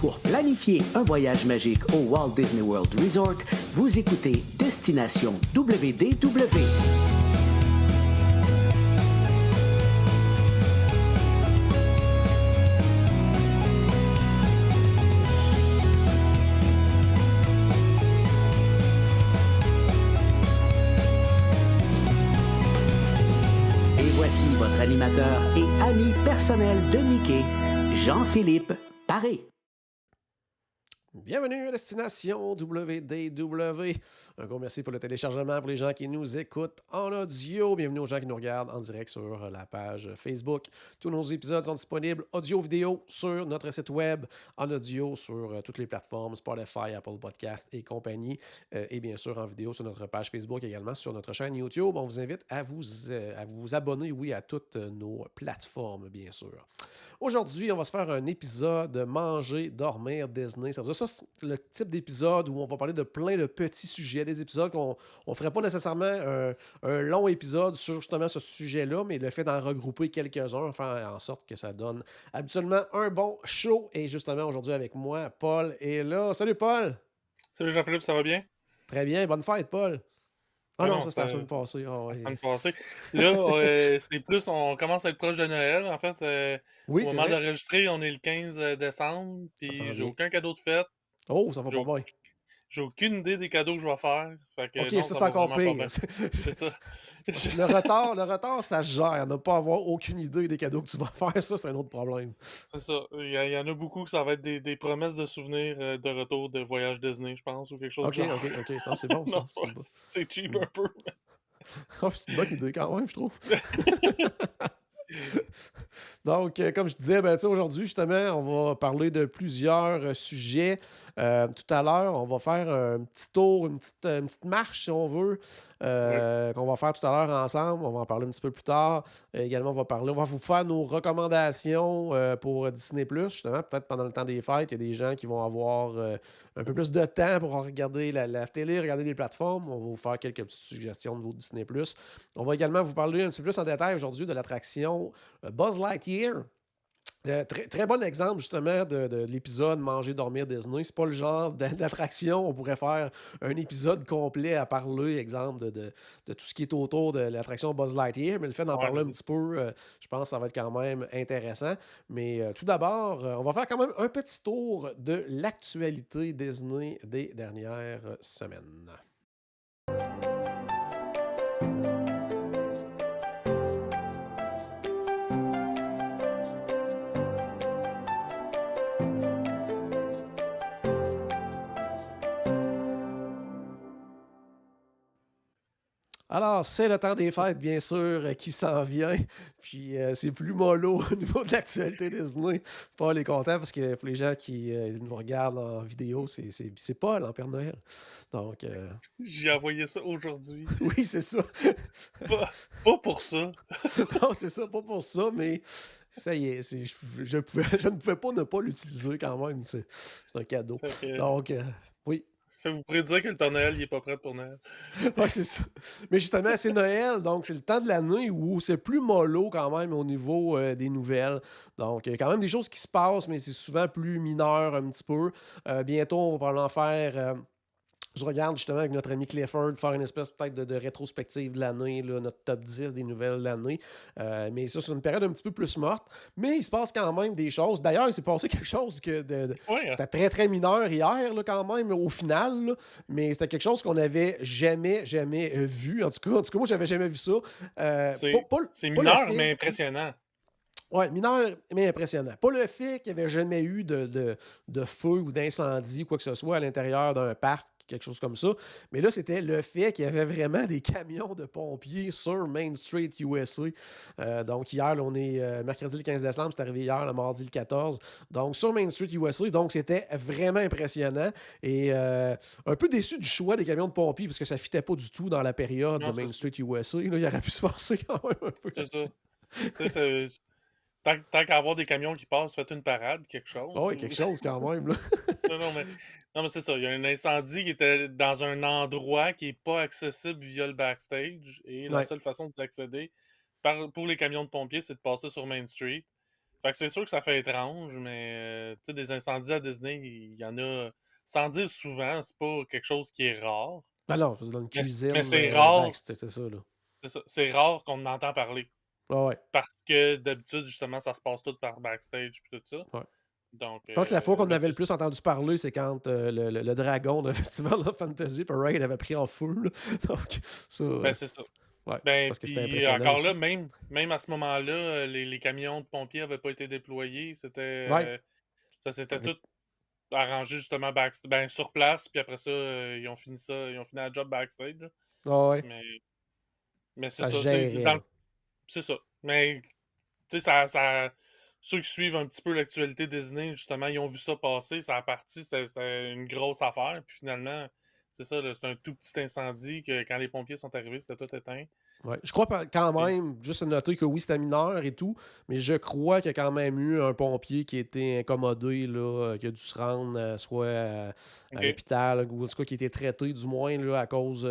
Pour planifier un voyage magique au Walt Disney World Resort, vous écoutez Destination WDW. Et voici votre animateur et ami personnel de Mickey, Jean-Philippe Paré. Bienvenue à Destination WDW. Un gros merci pour le téléchargement pour les gens qui nous écoutent en audio. Bienvenue aux gens qui nous regardent en direct sur la page Facebook. Tous nos épisodes sont disponibles audio-vidéo sur notre site web, en audio sur toutes les plateformes, Spotify, Apple Podcasts et compagnie. Et bien sûr en vidéo sur notre page Facebook également, sur notre chaîne YouTube. On vous invite à vous abonner, oui, à toutes nos plateformes, bien sûr. Aujourd'hui, on va se faire un épisode manger, dormir, Disney. Ça veut dire ça, c'est le type d'épisode où on va parler de plein de petits sujets, des épisodes qu'on ne ferait pas nécessairement un long épisode sur justement ce sujet-là, mais le fait d'en regrouper quelques-uns, faire en sorte que ça donne habituellement un bon show. Et justement, aujourd'hui avec moi, Paul est là. Salut Paul! Salut Jean-Philippe, ça va bien? Très bien, bonne fête Paul! Ah Ah non, non, ça c'était la c'était semaine passée. Ah la ouais. semaine passée. Là, c'est plus, on commence à être proche de Noël. En fait, Oui, au c'est moment vrai, d'enregistrer, on est le 15 décembre, ça s'en puis j'ai vient. aucun cadeau de fête. Oh, ça va J'ai pas au- bien. j'ai aucune idée des cadeaux que je vais faire. Fait que OK, non, ça ça c'est va encore vraiment pas pire. bien. C'est ça. Le retard, ça se gère. Ne pas avoir aucune idée des cadeaux que tu vas faire, ça, c'est un autre problème. C'est ça. Il y en a beaucoup que ça va être des promesses de souvenirs de retour de voyage Disney, je pense, ou quelque chose OK, du genre. OK. Ça, c'est bon, ça. Non, C'est une, c'est c'est cheap une- un peu. Oh, c'est une bonne idée quand même, je trouve. Donc, comme je disais, ben, tu sais, aujourd'hui, justement, on va parler de plusieurs sujets. Tout à l'heure, on va faire un petit tour, une petite marche, si on veut, Oui. qu'on va faire tout à l'heure ensemble. On va en parler un petit peu plus tard. Également, on va vous faire nos recommandations pour Disney+, justement. Peut-être pendant le temps des fêtes, il y a des gens qui vont avoir un peu plus de temps pour regarder la télé, regarder les plateformes. On va vous faire quelques petites suggestions de vos Disney+. On va également vous parler un petit peu plus en détail aujourd'hui de l'attraction Buzz Lightyear. Très bon exemple justement de l'épisode Manger, dormir Disney. C'est pas le genre d'attraction. On pourrait faire un épisode complet à parler, exemple, de tout ce qui est autour de l'attraction Buzz Lightyear, mais le fait d'en Ouais, parler c'est un ça. petit peu, je pense que ça va être quand même intéressant. Mais tout d'abord, on va faire quand même un petit tour de l'actualité Disney des dernières semaines. Alors, c'est le temps des fêtes, bien sûr, qui s'en vient. Puis, c'est plus mollo au niveau de l'actualité Disney. Paul est content parce que pour les gens qui nous regardent en vidéo, c'est Paul en Père Noël. Donc, J'ai envoyé ça aujourd'hui. oui, c'est ça. Pas pour ça. Non, c'est ça, pas pour ça, mais ça y est, je ne pouvais pas ne pas l'utiliser quand même. C'est un cadeau. Fait que, Donc, oui. fait que vous pourrez dire que le Père Noël, il est pas prêt pour Noël. Ouais, c'est ça. Mais justement, c'est Noël, donc c'est le temps de l'année où c'est plus mollo quand même au niveau des nouvelles. Donc, il y a quand même des choses qui se passent, mais c'est souvent plus mineur un petit peu. Bientôt, on va probablement faire. Je regarde justement avec notre ami Clifford faire une espèce peut-être de rétrospective de l'année, là, notre top 10 des nouvelles de l'année. Mais ça, c'est une période un petit peu plus morte. Mais il se passe quand même des choses. D'ailleurs, il s'est passé quelque chose Ouais, c'était très, très mineur hier, là, quand même, au final. Là. Mais c'était quelque chose qu'on n'avait jamais, jamais vu. En tout cas, moi, j'avais jamais vu ça. c'est Pas le mineur, fait. mais impressionnant. Ouais, mineur, mais impressionnant. Pas le fait qu'il n'y avait jamais eu de feu ou d'incendie ou quoi que ce soit à l'intérieur d'un parc, quelque chose comme ça. Mais là, c'était le fait qu'il y avait vraiment des camions de pompiers sur Main Street USA. Donc, hier, là, on est mercredi le 15 décembre, c'est arrivé hier, le mardi le 14. Donc, sur Main Street USA. Donc, c'était vraiment impressionnant. Et un peu déçu du choix des camions de pompiers parce que ça ne fitait pas du tout dans la période de Non, Main Street USA. Là, il aurait pu se forcer quand même un peu c'est ça. là-dessus. Tu sais, tant qu'à avoir des camions qui passent, faites une parade, quelque Ah chose. oui, quelque chose quand même. Là. Non, non, mais c'est ça. Il y a un incendie qui était dans un endroit qui n'est pas accessible via le backstage. Et la Ouais. seule façon d'y accéder pour les camions de pompiers, c'est de passer sur Main Street. Fait que c'est sûr que ça fait étrange, mais tu sais, des incendies à Disney, il y en a, sans dire souvent, c'est pas quelque chose qui est rare. Ben non, je veux dire, dans une Mais cuisine, c'est rare, backstage, c'est ça, là. c'est ça, c'est rare qu'on en entend parler. Ouais, ouais, Parce que d'habitude, justement, ça se passe tout par backstage puis tout ça. ouais. Donc, Je pense que la fois qu'on mais avait tu le sais, plus entendu parler, c'est quand le dragon de Festival of Fantasy Parade avait pris en feu, là. Donc, ça, ben c'est ça. ouais, Ben, parce que c'était puis impressionnant encore là, aussi. même à ce moment-là, les camions de pompiers avaient pas été déployés. Ouais, Ça s'était avec, tout arrangé justement ben, sur place, puis après ça, ils ont fini la job backstage, là. ouais, ouais, Mais, mais c'est ça se ça, gérait, là. c'est ça. Mais tu sais, ceux qui suivent un petit peu l'actualité Disney, justement, ils ont vu ça passer, ça a parti, c'était une grosse affaire, puis finalement, c'est ça, là, c'est un tout petit incendie que quand les pompiers sont arrivés, c'était tout éteint. Ouais. Je crois quand Puis, même, juste à noter que oui, c'était mineur et tout, mais je crois qu'il y a quand même eu un pompier qui a été incommodé, là, qui a dû se rendre soit à OK. l'hôpital, ou en tout cas qui a été traité du moins là, à cause.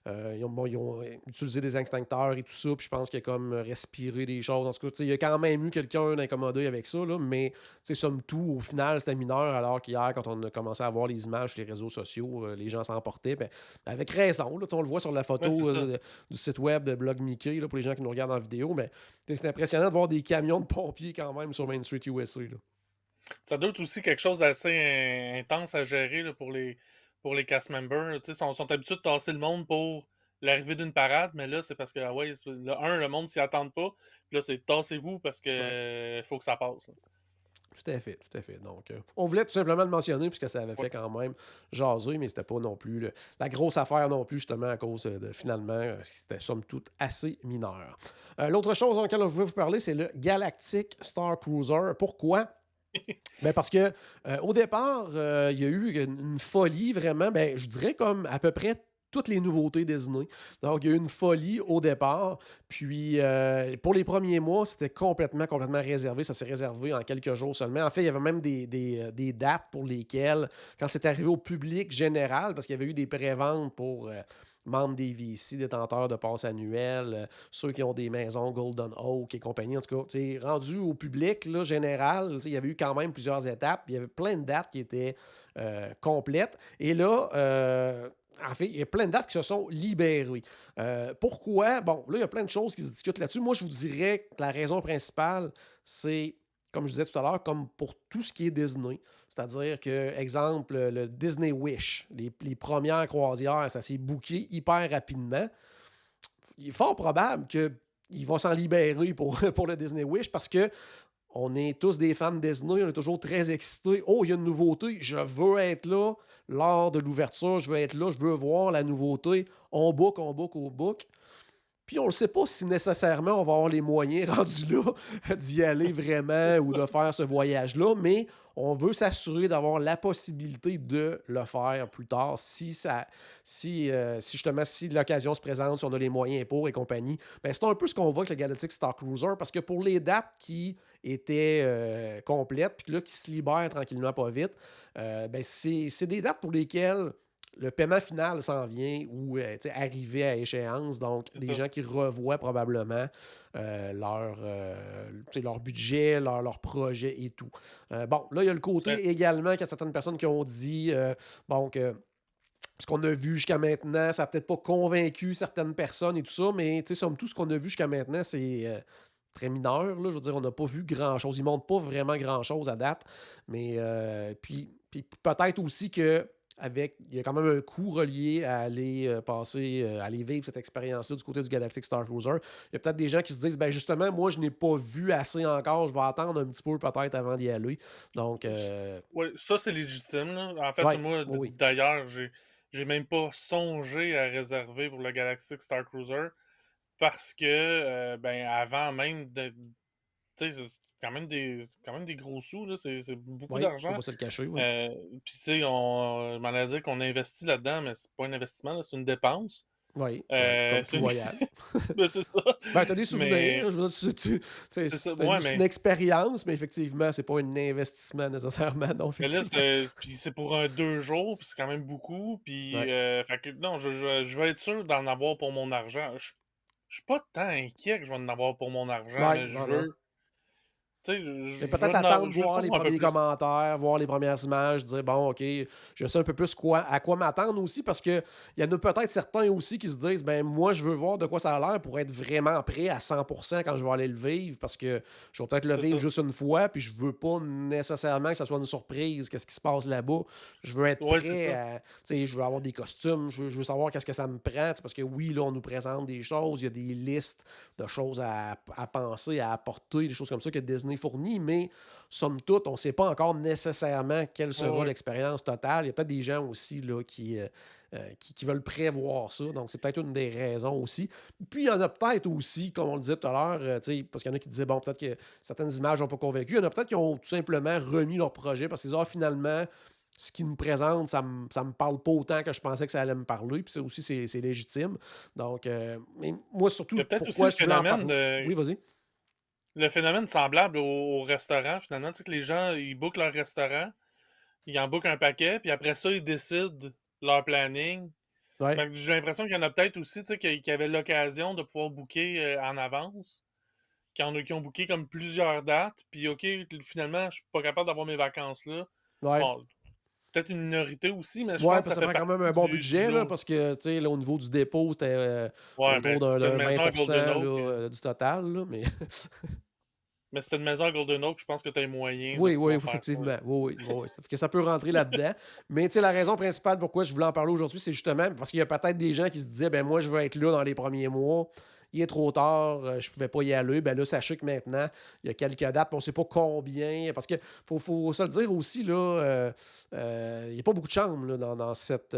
Ils ont utilisé des extincteurs et tout ça, puis je pense qu'il a comme respiré des choses. En tout cas, tu sais, il y a quand même eu quelqu'un d'incommodé avec ça, là, mais tu sais, somme toute, au final, c'était mineur, alors qu'hier, quand on a commencé à voir les images sur les réseaux sociaux, les gens s'emportaient. Ben, avec raison, là, tu sais, on le voit sur la Ouais, c'est photo ça. du site web de Blog Mickey, là, pour les gens qui nous regardent en vidéo, mais c'est impressionnant de voir des camions de pompiers quand même sur Main Street USA. Là. Ça doit être aussi quelque chose d'assez intense à gérer là, pour les cast members. Tu sais, sont habitués de tasser le monde pour l'arrivée d'une parade, mais là, c'est parce que, ah ouais, le monde s'y attend pas. Puis là, c'est tassez-vous parce que Ouais, faut que ça passe, là. tout à fait, tout à fait. Donc, on voulait tout simplement le mentionner puisque ça avait Ouais. fait quand même jaser, mais c'était pas non plus la grosse affaire non plus, justement, à cause de finalement, c'était somme toute assez mineur. L'autre chose dans laquelle je voulais vous parler, c'est le Galactic Star Cruiser. Pourquoi? Ben parce que au départ, il y a eu une folie vraiment, ben, je dirais comme à peu près toutes les nouveautés Disney. Donc, il y a eu une folie au départ. Puis, pour les premiers mois, c'était complètement réservé. Ça s'est réservé en quelques jours seulement. En fait, il y avait même des dates pour lesquelles, quand c'est arrivé au public général, parce qu'il y avait eu des préventes pour membres des VC, détenteurs de passes annuelles, ceux qui ont des maisons Golden Oak et compagnie. En tout cas, rendu au public là, général, il y avait eu quand même plusieurs étapes. Il y avait plein de dates qui étaient complètes. Et là, en fait, il y a plein de dates qui se sont libérées. Pourquoi? Bon, là, il y a plein de choses qui se discutent là-dessus. Moi, je vous dirais que la raison principale, c'est, comme je disais tout à l'heure, comme pour tout ce qui est Disney. C'est-à-dire que, exemple, le Disney Wish, les premières croisières, ça s'est booké hyper rapidement. Il est fort probable qu'il va s'en libérer pour, pour le Disney Wish parce que on est tous des fans de Disney, on est toujours très excités. Oh, il y a une nouveauté, je veux être là lors de l'ouverture, je veux être là, je veux voir la nouveauté. On book, on book, on book. Puis on ne sait pas si nécessairement on va avoir les moyens rendus là d'y aller C'est vraiment ou ça. de faire ce voyage-là, mais on veut s'assurer d'avoir la possibilité de le faire plus tard si justement si l'occasion se présente, si on a les moyens pour et compagnie. Ben, c'est un peu ce qu'on voit avec le Galactic Star Cruiser parce que pour les dates qui étaient complètes puis là qui se libèrent tranquillement pas vite, ben, c'est des dates pour lesquelles le paiement final s'en vient ou arriver à échéance. Donc, C'est des ça. gens qui revoient probablement leur budget, leur projet et tout. Bon, là, il y a le Mais côté également qu'il y a certaines personnes qui ont dit bon, que ce qu'on a vu jusqu'à maintenant, ça n'a peut-être pas convaincu certaines personnes et tout ça, mais somme toute, ce qu'on a vu jusqu'à maintenant, c'est très mineur. Là, je veux dire, on n'a pas vu grand-chose. Ils ne montrent pas vraiment grand-chose à date. Mais puis peut-être aussi que il y a quand même un coût relié à aller à aller vivre cette expérience-là du côté du Galactic Star Cruiser. Il y a peut-être des gens qui se disent, ben justement, moi, je n'ai pas vu assez encore, je vais attendre un petit peu peut-être avant d'y aller. Donc, ouais, ça, c'est légitime, là. En fait, ouais, moi, oui, oui. d'ailleurs, j'ai même pas songé à réserver pour le Galactic Star Cruiser parce que, ben, avant même de. Tu sais, c'est quand même des gros sous, là. C'est beaucoup Oui, faut d'argent. pas se le cacher, oui. Puis, tu sais, on m'en a dit qu'on investit là-dedans, mais c'est pas un investissement, là, c'est une dépense. Oui, oui, comme tout C'est une... voyage. ben, c'est ça. Ben, t'as des Mais, souvenirs, je veux dire, c'est ça. Ouais, c'est une expérience, mais effectivement, c'est pas un investissement nécessairement, non, mais là, effectivement. puis c'est pour un 2 jours, puis c'est quand même beaucoup. Puis, Ouais. fait que non, je vais être sûr d'en avoir pour mon argent. Je suis pas tant inquiet que je vais en avoir pour mon argent, Ouais, mais je non, non. veux. tu sais, Mais je veux, peut-être attendre, je veux voir les savoir un peu premiers plus. commentaires, voir les premières images, dire bon, OK, je sais un peu plus à quoi m'attendre aussi, parce qu'il y en a peut-être certains aussi qui se disent ben moi, je veux voir de quoi ça a l'air pour être vraiment prêt à 100% quand je vais aller le vivre, parce que je vais peut-être le C'est vivre ça. juste une fois, puis je veux pas nécessairement que ça soit une surprise, qu'est-ce qui se passe là-bas. Je veux être Ouais, c'est prêt ça. à. Tu sais, je veux avoir des costumes, je veux savoir qu'est-ce que ça me prend, tu sais, parce que oui, là, on nous présente des choses, il y a des listes de choses à penser, à apporter, des choses comme ça que Disney fournit, mais somme toute, on ne sait pas encore nécessairement quelle Ouais, sera ouais. l'expérience totale. Il y a peut-être des gens aussi là, qui veulent prévoir ça. Donc, c'est peut-être une des raisons aussi. Puis, il y en a peut-être aussi, comme on le disait tout à l'heure, parce qu'il y en a qui disaient, bon, peut-être que certaines images n'ont pas convaincu. Il y en a peut-être qui ont tout simplement remis leur projet parce qu'ils disent, ah, finalement, ce qu'ils nous présentent, ça me parle pas autant que je pensais que ça allait me parler. Puis, ça aussi, c'est légitime. Donc, mais moi, Il y surtout, a peut-être aussi pourquoi je voulais en parler. Oui, vas-y. le phénomène semblable au restaurant, finalement. Tu sais, que les gens, ils bookent leur restaurant, ils en bookent un paquet, puis après ça, ils décident leur planning. Ouais. Fait que j'ai l'impression qu'il y en a peut-être aussi, tu sais, qui avaient l'occasion de pouvoir booker en avance, qui ont booké comme plusieurs dates, puis OK, finalement, je suis pas capable d'avoir mes vacances là. Ouais. Bon, peut-être une minorité aussi, mais je Ouais, pense que parce ça que ça fait prend quand même partie un bon du budget, là, lot. parce que, tu sais, là, au niveau du dépôt, c'était Ouais, autour mais si t'as une d'un maison à 20% Golden là, Oak, du total, là, mais mais si t'as une maison à Golden Oak, je pense que t'as les moyens de oui, oui, pouvoir faire ça, là. effectivement. Oui, oui, oui, oui. Ça fait que ça peut rentrer là-dedans. Mais, tu sais, la raison principale pourquoi je voulais en parler aujourd'hui, c'est justement parce qu'il y a peut-être des gens qui se disaient, ben moi, je veux être là dans les premiers mois. Il est trop tard, je ne pouvais pas y aller. Ben là, sachez que maintenant, il y a quelques dates, puis on ne sait pas combien. Parce qu'il faut se le dire aussi, là, il n'y a pas beaucoup de chambres là, dans cette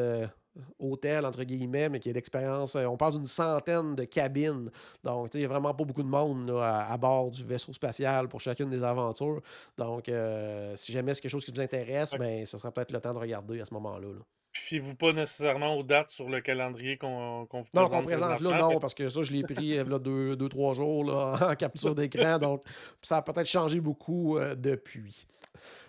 hôtel, entre guillemets, mais qui est l'expérience. On parle d'une centaine de cabines. Donc, tu sais, il n'y a vraiment pas beaucoup de monde là, à bord du vaisseau spatial pour chacune des aventures. Donc, si jamais c'est quelque chose qui vous intéresse, Fait que ben, ça sera peut-être le temps de regarder à ce moment-là. Là. fiez-vous pas nécessairement aux dates sur le calendrier qu'on vous Non, qu'on présente présente là, présentement, non, parce parce que ça, je l'ai pris là, deux, trois jours là, en capture d'écran. Donc, ça a peut-être changé beaucoup depuis.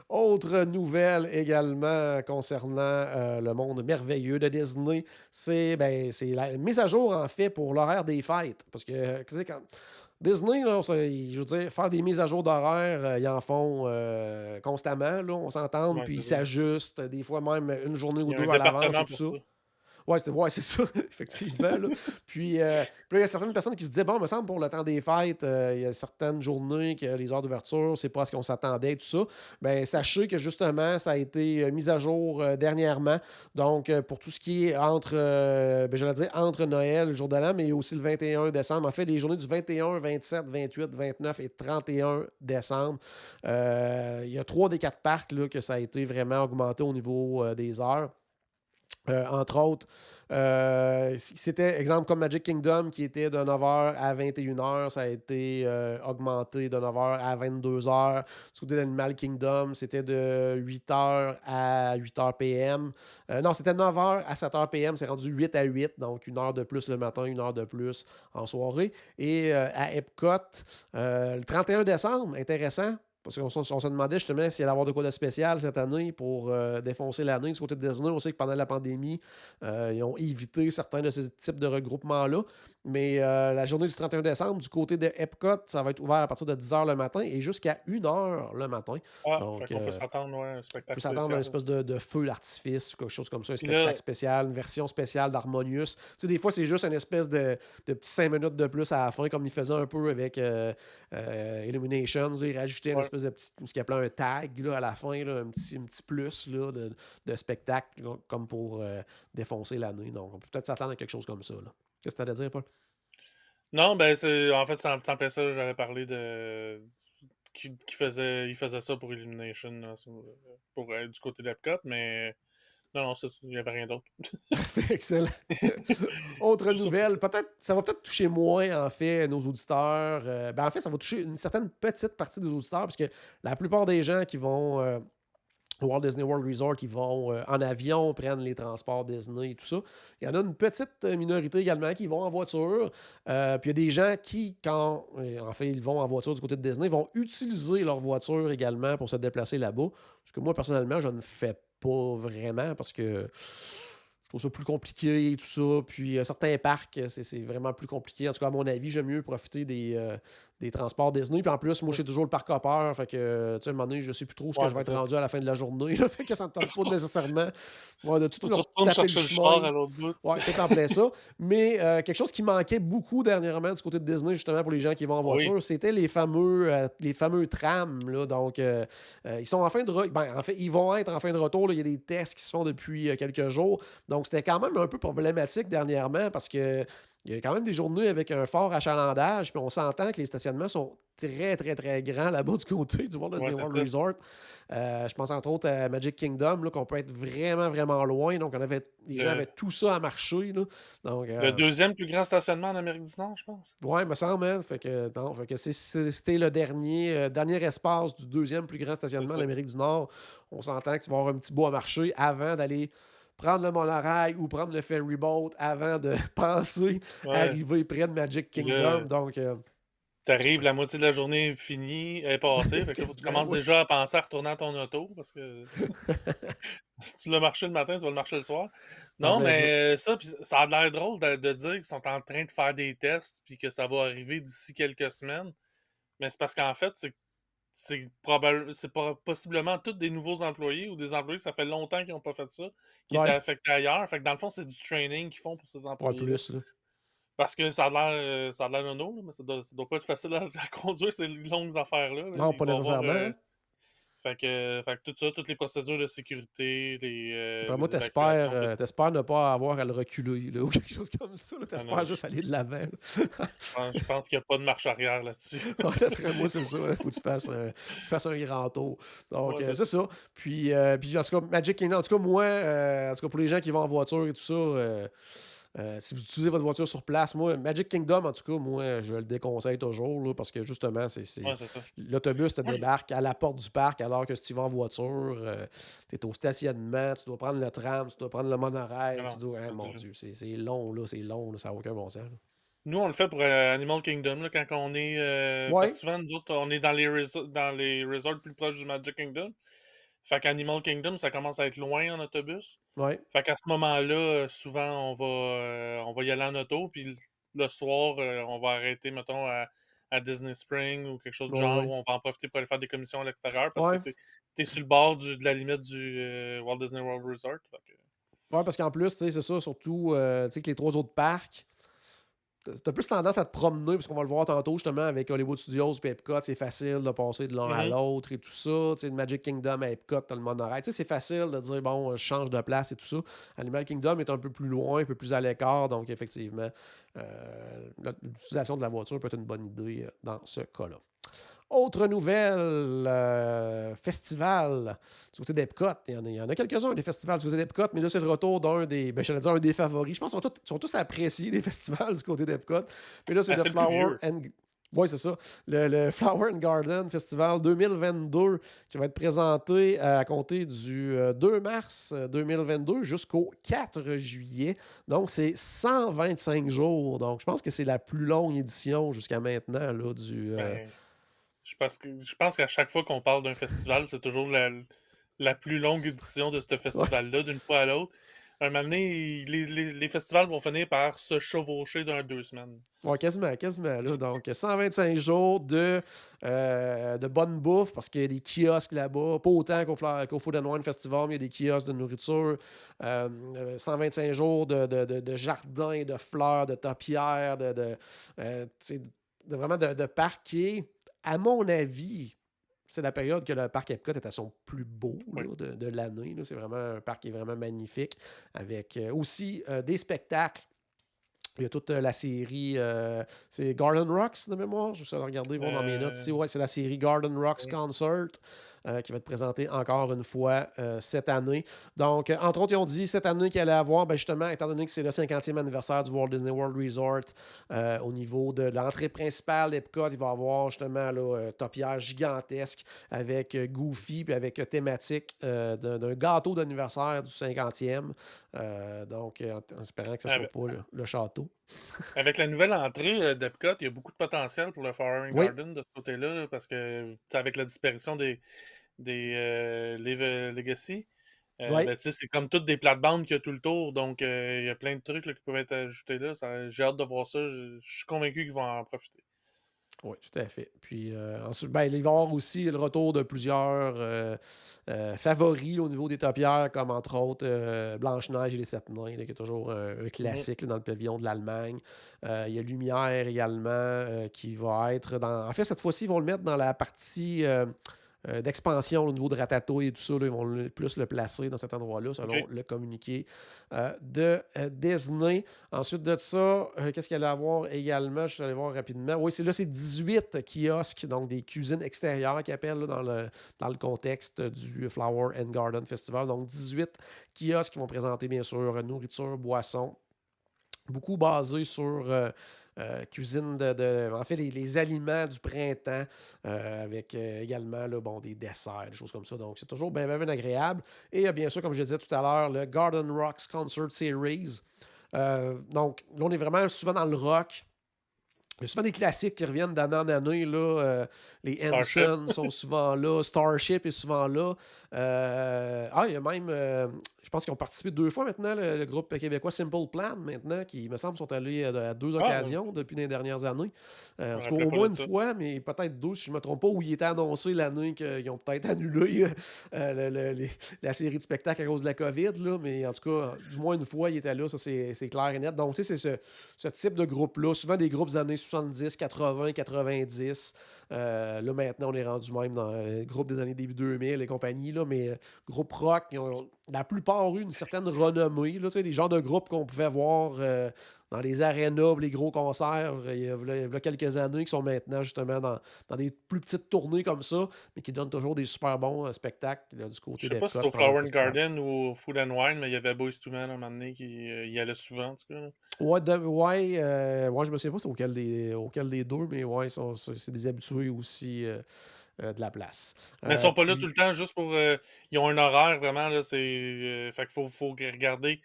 Autre nouvelle également concernant le monde merveilleux de Disney, c'est la mise à jour en fait pour l'horaire des fêtes. Parce que tu sais, quand Disney, là, je veux dire, faire des mises à jour d'horaire, ils en font constamment, là, on s'entend, ouais, puis ils c'est ça. s'ajustent, des fois même une journée Il ou y a un deux à l'avance et département tout pour ça. ça. Ouais, c'est ça, effectivement. Là. Puis là, il y a certaines personnes qui se disaient, bon, il me semble pour le temps des fêtes, il y a certaines journées que les heures d'ouverture, c'est pas à ce qu'on s'attendait et tout ça. Bien, sachez que justement, ça a été mis à jour dernièrement. Donc, pour tout ce qui est j'allais dire entre Noël, le jour de l'an, mais aussi le 21 décembre. En fait, les journées du 21, 27, 28, 29 et 31 décembre. Il y a 3 des 4 parcs là, que ça a été vraiment augmenté au niveau des heures. Entre autres, c'était, exemple, comme Magic Kingdom qui était de 9h à 21h, ça a été augmenté de 9h à 22h. Du côté d'Animal Kingdom, c'était de 8h à 8h PM. Non, c'était de 9h à 7h PM, c'est rendu 8 à 8, donc une heure de plus le matin, une heure de plus en soirée. Et à Epcot, le 31 décembre, intéressant, parce qu'on se demandait justement s'il allait y avoir de quoi de spécial cette année pour défoncer l'année. Du côté de Disney, on sait que pendant la pandémie, ils ont évité certains de ces types de regroupements-là. Mais la journée du 31 décembre, du côté de Epcot, ça va être ouvert à partir de 10h le matin et jusqu'à 1h le matin. Ah, fait Donc, qu'on peut s'attendre, ouais, à un on peut spectacle s'attendre à une spécial. espèce de feu d'artifice ou quelque chose comme ça, un Puis là, spectacle spécial, une version spéciale d'Harmonious. Tu sais, des fois, c'est juste une espèce de petits 5 minutes de plus à la fin, comme il faisait un peu avec Illuminations. Là, il rajoutait une ouais. espèce de petit, ce qu'il appelait un tag là, à la fin, là, un petit plus là, de spectacle, là, comme pour défoncer l'année. Donc, on peut peut-être s'attendre à quelque chose comme ça. Là. Qu'est-ce que tu as à dire, Paul? Non, ben, en fait, c'est en plein ça, j'avais parlé de. Il faisait ça pour Illumination, là, pour du côté d'Epcot, mais non, non, il n'y avait rien d'autre. C'est excellent. Autre Tout surtout nouvelle, ça. ça va peut-être toucher moins, en fait, nos auditeurs. En fait, ça va toucher une certaine petite partie des auditeurs, parce que la plupart des gens qui vont au Walt Disney World Resort, qui vont en avion, prennent les transports Disney et tout ça. Il y en a une petite minorité également qui vont en voiture. Puis il y a des gens qui, en fait, ils vont en voiture du côté de Disney, vont utiliser leur voiture également pour se déplacer là-bas. Ce que moi, personnellement, je ne fais pas vraiment parce que je trouve ça plus compliqué et tout ça. Puis certains parcs, c'est vraiment plus compliqué. En tout cas, à mon avis, j'aime mieux profiter des transports Disney. Puis en plus, moi, j'ai toujours le parc hopper. Fait que, tu sais, à un moment donné, je sais plus trop ce que Ouais, je vais c'est être ça. rendu à la fin de la journée. Là, fait que ça me tente pas nécessairement de tout Faut que tu leur retournes taper le chercher le char chemin. à l'autre bout. Ouais, c'est en plein ça. Mais quelque chose qui manquait beaucoup dernièrement du côté de Disney, justement, pour les gens qui vont en Oui. voiture, c'était les fameux trams. Là. Donc, ils sont en fin de en fait, ils vont être en fin de retour. Là. Il y a des tests qui se font depuis quelques jours. Donc, c'était quand même un peu problématique dernièrement parce que il y a quand même des journées avec un fort achalandage, puis on s'entend que les stationnements sont très, très, très grands là-bas du côté du Walt Disney Ouais, c'est World ça. Resort. Je pense entre autres à Magic Kingdom, là, qu'on peut être vraiment, vraiment loin. Donc, les gens Le, avaient tout ça à marcher. Là. Donc, le deuxième plus grand stationnement en Amérique du Nord, je pense. ouais, me semble, hein. Fait que, non, fait que c'était le dernier espace du deuxième plus grand C'est stationnement ça. de l'Amérique du Nord. On s'entend que tu vas avoir un petit bout à marcher avant d'aller prendre le monorail ou prendre le ferry boat avant de penser Ouais. arriver près de Magic Puis Kingdom. là, Donc, t'arrives, la moitié de la journée est finie, est passée. Fait que là, faut que tu quasiment, commences ouais. déjà à penser à retourner à ton auto parce que si tu l'as marché le matin, tu vas le marcher le soir. C'est en Non, plein ça. mais ça, puis ça a l'air drôle de dire qu'ils sont en train de faire des tests puis que ça va arriver d'ici quelques semaines. Mais c'est parce qu'en fait, c'est possiblement tous des nouveaux employés ou des employés que ça fait longtemps qu'ils n'ont pas fait ça, qui étaient Ouais, affectés ailleurs. Fait que dans le fond, c'est du training qu'ils font pour ces ouais, employés-là. plus, là. Parce que ça a l'air nono, là, mais ça doit pas être facile à conduire ces longues affaires-là. Là. Non, Il pas doit y avoir. nécessairement, hein. Fait que tout ça, toutes les procédures de sécurité, Après moi, les évacuations, tout. t'espères ne pas avoir à le reculer, là, ou quelque chose comme ça. Là. Ah T'espères non, juste aller de l'avant. Là. je pense qu'il n'y a pas de marche arrière là-dessus. Ouais, d'après moi, c'est ça. Il faut que tu fasses un grand tour. Donc, Ouais, c'est c'est ça. ça. Puis, en tout cas, Magic Kingdom, en tout cas, moi, en tout cas, pour les gens qui vont en voiture et tout ça, si vous utilisez votre voiture sur place, moi, Magic Kingdom, en tout cas, moi, je le déconseille toujours, là, parce que justement, Ouais, c'est ça. l'autobus te Moi, débarque à la porte du parc, alors que si tu vas en voiture, tu es au stationnement, tu dois prendre le tram, tu dois prendre le monorail, tu non, dois. Hein, ça, mon déjà. Dieu, c'est long, là, c'est long, là, ça n'a aucun bon sens. Là. Nous, on le fait pour Animal Kingdom, là, quand on est. Parce Ouais, que souvent, nous autres, on est dans les resorts plus proches du Magic Kingdom. Fait qu'Animal Kingdom, ça commence à être loin en autobus. ouais, Fait qu'à ce moment-là, souvent, on va y aller en auto, puis le soir, on va arrêter, mettons, à Disney Spring ou quelque chose de ouais, genre, ouais. où on va en profiter pour aller faire des commissions à l'extérieur, parce que Ouais. t'es sur le bord de la limite du Walt Disney World Resort. Fait que, Ouais, parce qu'en plus, tu sais, c'est ça, surtout, tu sais, que les trois autres parcs, t'as plus tendance à te promener, parce qu'on va le voir tantôt, justement, avec Hollywood Studios et Epcot, c'est facile de passer de l'un à Mhm. l'autre et tout ça. Tu sais, de Magic Kingdom à Epcot, t'as le monorail. Tu sais, c'est facile de dire, bon, je change de place et tout ça. Animal Kingdom est un peu plus loin, un peu plus à l'écart, donc effectivement, l'utilisation de la voiture peut être une bonne idée dans ce cas-là. Autre nouvelle, festival du côté d'Epcot. Il y en a quelques-uns, des festivals du côté d'Epcot, mais là, c'est le retour d'un des, ben, j'allais dire un des favoris. Je pense qu'ils sont tous appréciés, les festivals du côté d'Epcot. Mais là, c'est ah, le c'est le plus Flower vieux. and... Oui, c'est ça. Le Flower and Garden Festival 2022 qui va être présenté à compter du 2 mars 2022 jusqu'au 4 juillet. Donc, c'est 125 jours. Donc, je pense que c'est la plus longue édition jusqu'à maintenant là, Ben, je pense qu'à chaque fois qu'on parle d'un festival, c'est toujours la plus longue édition de ce Ouais. festival-là, d'une fois à l'autre. Un moment donné, les festivals vont finir par se chevaucher dans 2 semaines. Ouais, quasiment, quasiment. Là. Donc, 125 jours de bonne bouffe parce qu'il y a des kiosques là-bas. Pas autant qu'au Food and Wine Festival, mais il y a des kiosques de nourriture. 125 jours de jardins, de fleurs, de topières, tu sais, vraiment de parcs qui est, à mon avis, c'est la période que le parc Epcot est à son plus beau Oui. là, de l'année. Là. C'est vraiment un parc qui est vraiment magnifique avec aussi des spectacles. Il y a toute la série, c'est Garden Rocks de mémoire. Je vais essayer de regarder, voir dans mes notes Euh, ici. Ouais, c'est la série Garden Rocks oui. Concert qui va être présentée encore une fois cette année. Donc, entre autres, ils ont dit cette année qu'il allait avoir, ben justement, étant donné que c'est le 50e anniversaire du Walt Disney World Resort, au niveau de l'entrée principale d'Epcot, il va y avoir justement là, topière gigantesque avec Goofy puis avec thématique d'un gâteau d'anniversaire du 50e. Donc, en espérant que ce ne soit Avec, pas le château. avec la nouvelle entrée d'Epcot, il y a beaucoup de potentiel pour le Flowering Oui, Garden de ce côté-là, là, parce que tu sais, avec la disparition des Legacy, oui. ben, tu sais, c'est comme toutes des plates-bandes qu'il y a tout le tour, donc il y a plein de trucs là, qui peuvent être ajoutés là. J'ai hâte de voir ça. Je suis convaincu qu'ils vont en profiter. Oui, tout à fait. Puis ensuite, ben, il va y avoir aussi le retour de plusieurs favoris là, au niveau des topières, comme entre autres Blanche-Neige et les Sept Nains, là, qui est toujours un Mhm. classique là, dans le pavillon de l'Allemagne. Il y a Lumière également qui va être dans. En fait, cette fois-ci, ils vont le mettre dans la partie d'expansion au niveau de Ratatouille et tout ça. Là, ils vont plus le placer dans cet endroit-là, selon OK. le communiqué de Disney. Ensuite de ça, qu'est-ce qu'il allait avoir également? Je suis allé voir rapidement. Oui, c'est 18 kiosques, donc des cuisines extérieures qu'ils appellent là, dans le contexte du Flower and Garden Festival. Donc 18 kiosques qui vont présenter bien sûr nourriture, boissons, beaucoup basé sur cuisine en fait, les aliments du printemps, avec également là, bon, des desserts, des choses comme ça. Donc, c'est toujours bien, bien, bien agréable. Et bien sûr, comme je disais tout à l'heure, le Garden Rocks Concert Series. Donc, là, on est vraiment souvent dans le rock. Il y a souvent des classiques qui reviennent d'année en année. Là, les Starship. Hanson sont souvent là. Starship est souvent là. Il y a même, je pense qu'ils ont participé 2 fois maintenant, le groupe québécois Simple Plan, maintenant, qui, il me semble, sont allés à 2 occasions depuis les dernières années. Je En me tout cas, rappelais au pas moins de une ça. fois, mais peut-être 2, si je ne me trompe pas, où il était annoncé l'année qu'ils ont peut-être annulé la série de spectacles à cause de la COVID. Là, mais en tout cas, du moins une fois, il était là. Ça, c'est clair et net. Donc, tu sais, c'est ce type de groupe-là, souvent des groupes des années 70, 80, 90. Là, maintenant, on est rendu même dans le groupe des années début 2000 et compagnie, là, mais groupe rock, ils ont la plupart eu une certaine renommée. Là, tu sais, les genres de groupes qu'on pouvait voir dans les arénas, les gros concerts, il y a quelques années, qui sont maintenant justement dans des plus petites tournées comme ça, mais qui donnent toujours des super bons spectacles là, du Je côté sais pas si d'Epcot c'était au pendant le Flower and festival. Garden ou au Food and Wine, mais il y avait Boyz II Men à un moment donné qui y allait souvent, en tout cas, là. Ouais, je me souviens pas c'est auquel des deux, mais ouais, c'est des habitués aussi de la place. Mais ils sont pas là tout Puis, le temps juste pour. Ils ont un horaire vraiment, là. Fait qu'il faut regarder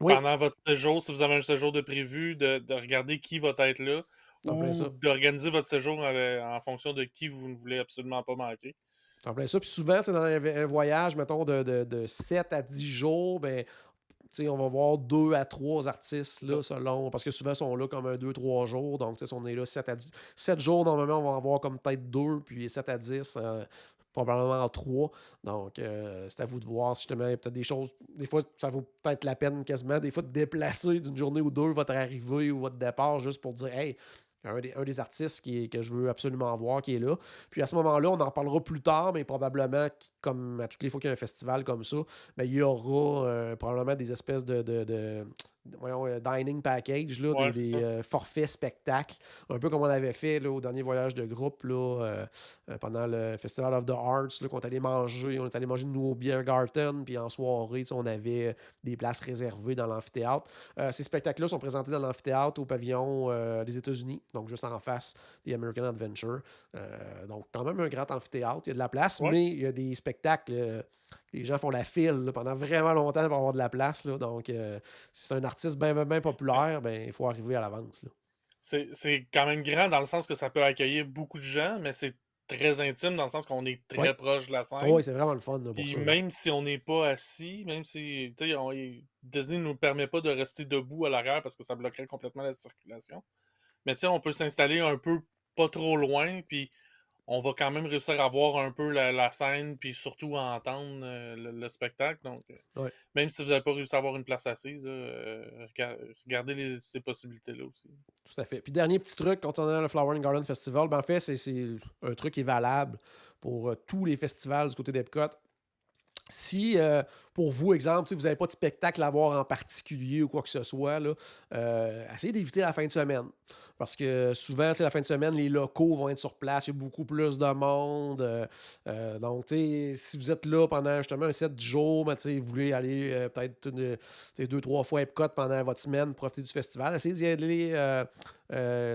oui, pendant votre séjour, si vous avez un séjour de prévu, de regarder qui va être là c'est en plein ou ça. d'organiser votre séjour en fonction de qui vous ne voulez absolument pas manquer. C'est en plein ça. Puis souvent, c'est dans un voyage, mettons, de 7 à 10 jours, ben, tu sais, on va voir 2 à 3 artistes, C'est ça. là, selon. Parce que souvent, ils sont là comme 2, 3 jours. Donc, tu sais, si on est là 7 jours, normalement, on va en voir comme peut-être 2, puis 7 à 10, probablement 3. Donc, c'est à vous de voir si justement, il y a peut-être des choses. Des fois, ça vaut peut-être la peine quasiment, des fois, de déplacer d'une journée ou deux votre arrivée ou votre départ juste pour dire, hey, un des artistes que je veux absolument voir qui est là. Puis à ce moment-là, on en parlera plus tard, mais probablement, comme à toutes les fois qu'il y a un festival comme ça, ben, il y aura probablement des espèces voyons, dining package, là, Ouais, c'est des ça. forfaits spectacles, un peu comme on avait fait là, au dernier voyage de groupe là, pendant le Festival of the Arts, là, qu'on est allé manger. On est allé manger nous au Beer Garden, puis en soirée, tu sais, on avait des places réservées dans l'amphithéâtre. Ces spectacles-là sont présentés dans l'amphithéâtre au pavillon des États-Unis, donc juste en face des American Adventure. Donc, quand même un grand amphithéâtre, il y a de la place, Ouais. mais il y a des spectacles. Les gens font la file là, pendant vraiment longtemps pour avoir de la place. Là, donc, si c'est un artiste bien, bien, bien populaire, ben, il faut arriver à l'avance. Là. C'est quand même grand dans le sens que ça peut accueillir beaucoup de gens, mais c'est très intime dans le sens qu'on est Oui, très proche de la scène. oui, c'est vraiment le fun là, pour Puis ça. Là. même si on n'est pas assis, même si tu sais, Disney ne nous permet pas de rester debout à l'arrière parce que ça bloquerait complètement la circulation. Mais tu sais, on peut s'installer un peu pas trop loin, puis on va quand même réussir à voir un peu la scène, puis surtout à entendre le spectacle. Donc, Ouais. même si vous n'avez pas réussi à avoir une place assise, là, regardez ces possibilités-là aussi. Tout à fait. Puis dernier petit truc, concernant le Flower and Garden Festival, ben en fait, c'est un truc qui est valable pour tous les festivals du côté d'Epcot. Si, pour vous, exemple, si vous n'avez pas de spectacle à voir en particulier ou quoi que ce soit, là, essayez d'éviter la fin de semaine. Parce que souvent, c'est la fin de semaine, les locaux vont être sur place, il y a beaucoup plus de monde. Donc, si vous êtes là pendant justement un 7 jours, ben, vous voulez aller peut-être 2, 3 fois Epcot pendant votre semaine, profiter du festival, essayez d'y aller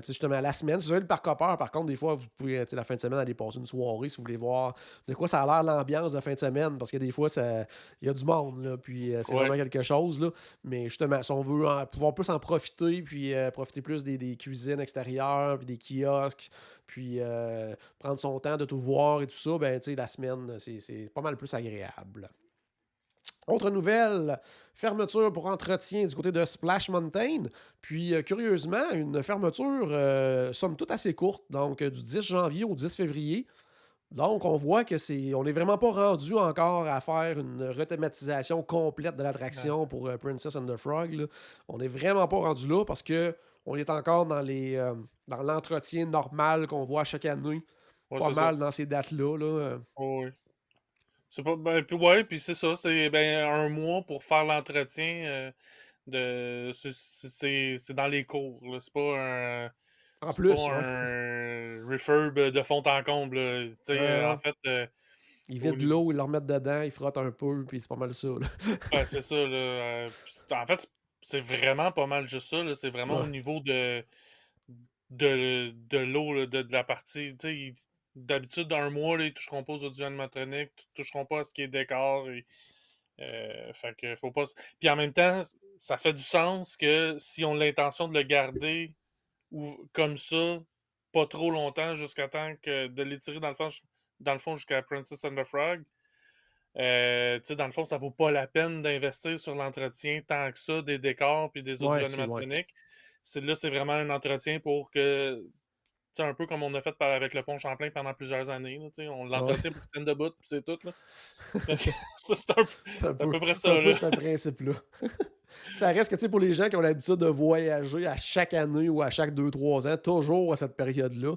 justement la semaine. Si vous avez le parc hopper, par contre, des fois, vous pouvez la fin de semaine aller passer une soirée si vous voulez voir de quoi ça a l'air l'ambiance de fin de semaine, parce que des fois, il y a du monde, là, puis c'est Ouais. vraiment quelque chose. Là. Mais justement, si on veut pouvoir plus en profiter, puis profiter plus des cuisines extérieures, puis des kiosques, puis prendre son temps de tout voir et tout ça, ben, la semaine, c'est pas mal plus agréable. Autre nouvelle, fermeture pour entretien du côté de Splash Mountain. Puis, curieusement, une fermeture, somme toute assez courte, donc du 10 janvier au 10 février. Donc, on voit que on n'est vraiment pas rendu encore à faire une rethématisation complète de Ouais. l'attraction pour Princess and the Frog, là. On n'est vraiment pas rendu là parce que on est encore dans l'entretien normal qu'on voit chaque année, Ouais, pas c'est ça. mal dans ces dates-là, là. Oh, oui. C'est pas, ben, puis ouais, puis c'est ça, c'est ben, un mois pour faire l'entretien c'est dans les cours, là. En C'est pas plus, ouais. un refurb de fond en comble, là. Tu sais, en Euh, fait, Ils au vident niveau. l'eau, ils le remettent dedans, ils frottent un peu, puis c'est pas mal ça, là. Ouais, c'est ça, là. En fait, c'est vraiment pas mal juste ça, là. C'est vraiment au Ouais. niveau de l'eau, là, de la partie. Tu sais, d'habitude, dans un mois, là, ils toucheront pas aux audio animatroniques, ils toucheront pas à ce qui est décor. Fait que faut pas. Puis en même temps, ça fait du sens que si on a l'intention de le garder ou comme ça, pas trop longtemps, jusqu'à temps que de l'étirer dans le fond jusqu'à Princess and the Frog. Tu sais, dans le fond, ça vaut pas la peine d'investir sur l'entretien tant que ça des décors puis des Ouais, audio ouais. animatroniques. C'est vraiment un entretien pour que, tu sais, un peu comme on a fait avec le pont Champlain pendant plusieurs années. Là, tu sais, on Ouais. l'entretient pour qu'il tienne debout, puis c'est tout. Là. Fait que ça, c'est à peu près C'est un ça. peu Là. ce principe-là. Ça reste que, tu sais, pour les gens qui ont l'habitude de voyager à chaque année ou à chaque 2 3 ans, toujours à cette période-là,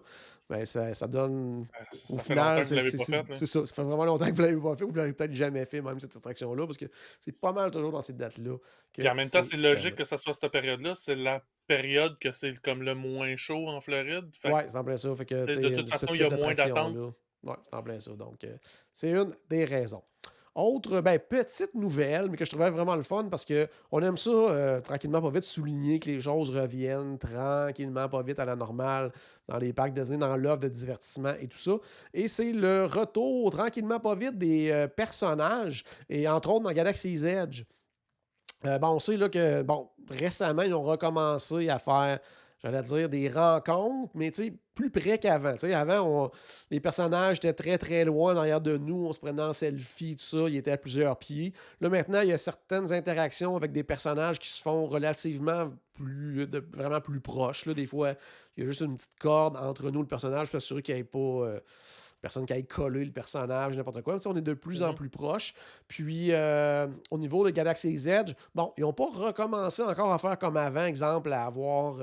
ben ça donne. Au Ça fait longtemps final, que vous l'avez pas fait. Là. c'est ça. Ça fait vraiment longtemps que vous ne l'avez pas fait ou vous ne l'avez peut-être jamais fait, même cette attraction-là, parce que c'est pas mal toujours dans ces dates-là Puis que en même temps, c'est c'est logique fermé. que ça soit cette période-là. C'est la période que c'est comme le moins chaud en Floride. Fait que, Ouais, c'est en plein ça. Fait que, tu de sais, toute ce façon, il y type a moins d'attente. d'attraction-là, ouais, c'est en plein ça. Donc, c'est une des raisons. Autre, ben, petite nouvelle, mais que je trouvais vraiment le fun parce qu'on aime ça, tranquillement, pas vite, souligner que les choses reviennent tranquillement, pas vite à la normale dans les parcs Disney, dans l'offre de divertissement et tout ça. Et c'est le retour, tranquillement, pas vite, des personnages, et entre autres dans Galaxy's Edge. Bon, on sait là, que, bon, récemment, ils ont recommencé à faire, j'allais dire, des rencontres, mais tu sais, plus près qu'avant. Tu sais, avant, les personnages étaient très, très loin derrière de nous, on se prenait en selfie, tout ça, ils étaient à plusieurs pieds. Là, maintenant, il y a certaines interactions avec des personnages qui se font relativement vraiment plus proches. Là. Des fois, il y a juste une petite corde entre nous, le personnage, pour s'assurer qu'il n'y ait pas personne qui aille coller le personnage, n'importe quoi. On est de plus en Mhm. plus proches. Puis, au niveau de Galaxy's Edge, bon, ils n'ont pas recommencé encore à faire comme avant, exemple, à avoir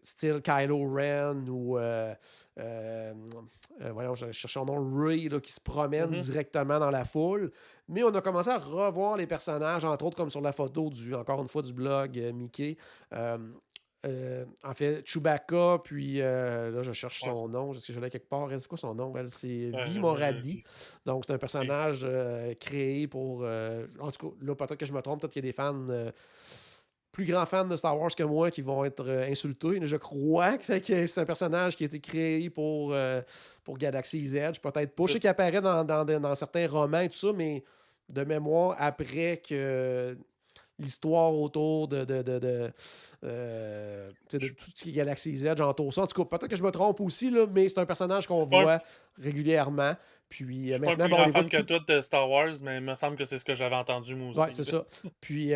style Kylo Ren ou, voyons, je cherche son nom, Rey, là, qui se promène Mhm. directement dans la foule. Mais on a commencé à revoir les personnages, entre autres, comme sur la photo, encore une fois, du blog Mickey. Euh, en fait, Chewbacca, puis là, je cherche Ouais, son nom, parce que je l'ai quelque part. C'est quoi son nom? Elle, c'est Vi moi, Moradi. Donc, c'est un ok. personnage créé pour. En tout cas, là, peut-être que je me trompe, peut-être qu'il y a des fans, plus grands fans de Star Wars que moi, qui vont être insultés. Mais je crois que c'est un personnage qui a été créé pour Galaxy's Edge. Peut-être pas. Je sais qu'il apparaît dans certains romans et tout ça, mais de mémoire, après que l'histoire autour tu sais, de Je- tout ce qui est Galaxy's Edge entoure ça. En tout cas, peut-être que je me trompe aussi, là, mais c'est un personnage Je qu'on suis pas un voit régulièrement. Puis je suis pas un maintenant, plus bon, on grand les voit fan de que plus. toi de Star Wars, mais il me semble que c'est ce que j'avais entendu moi Ouais, aussi. c'est Là. ça. Puis,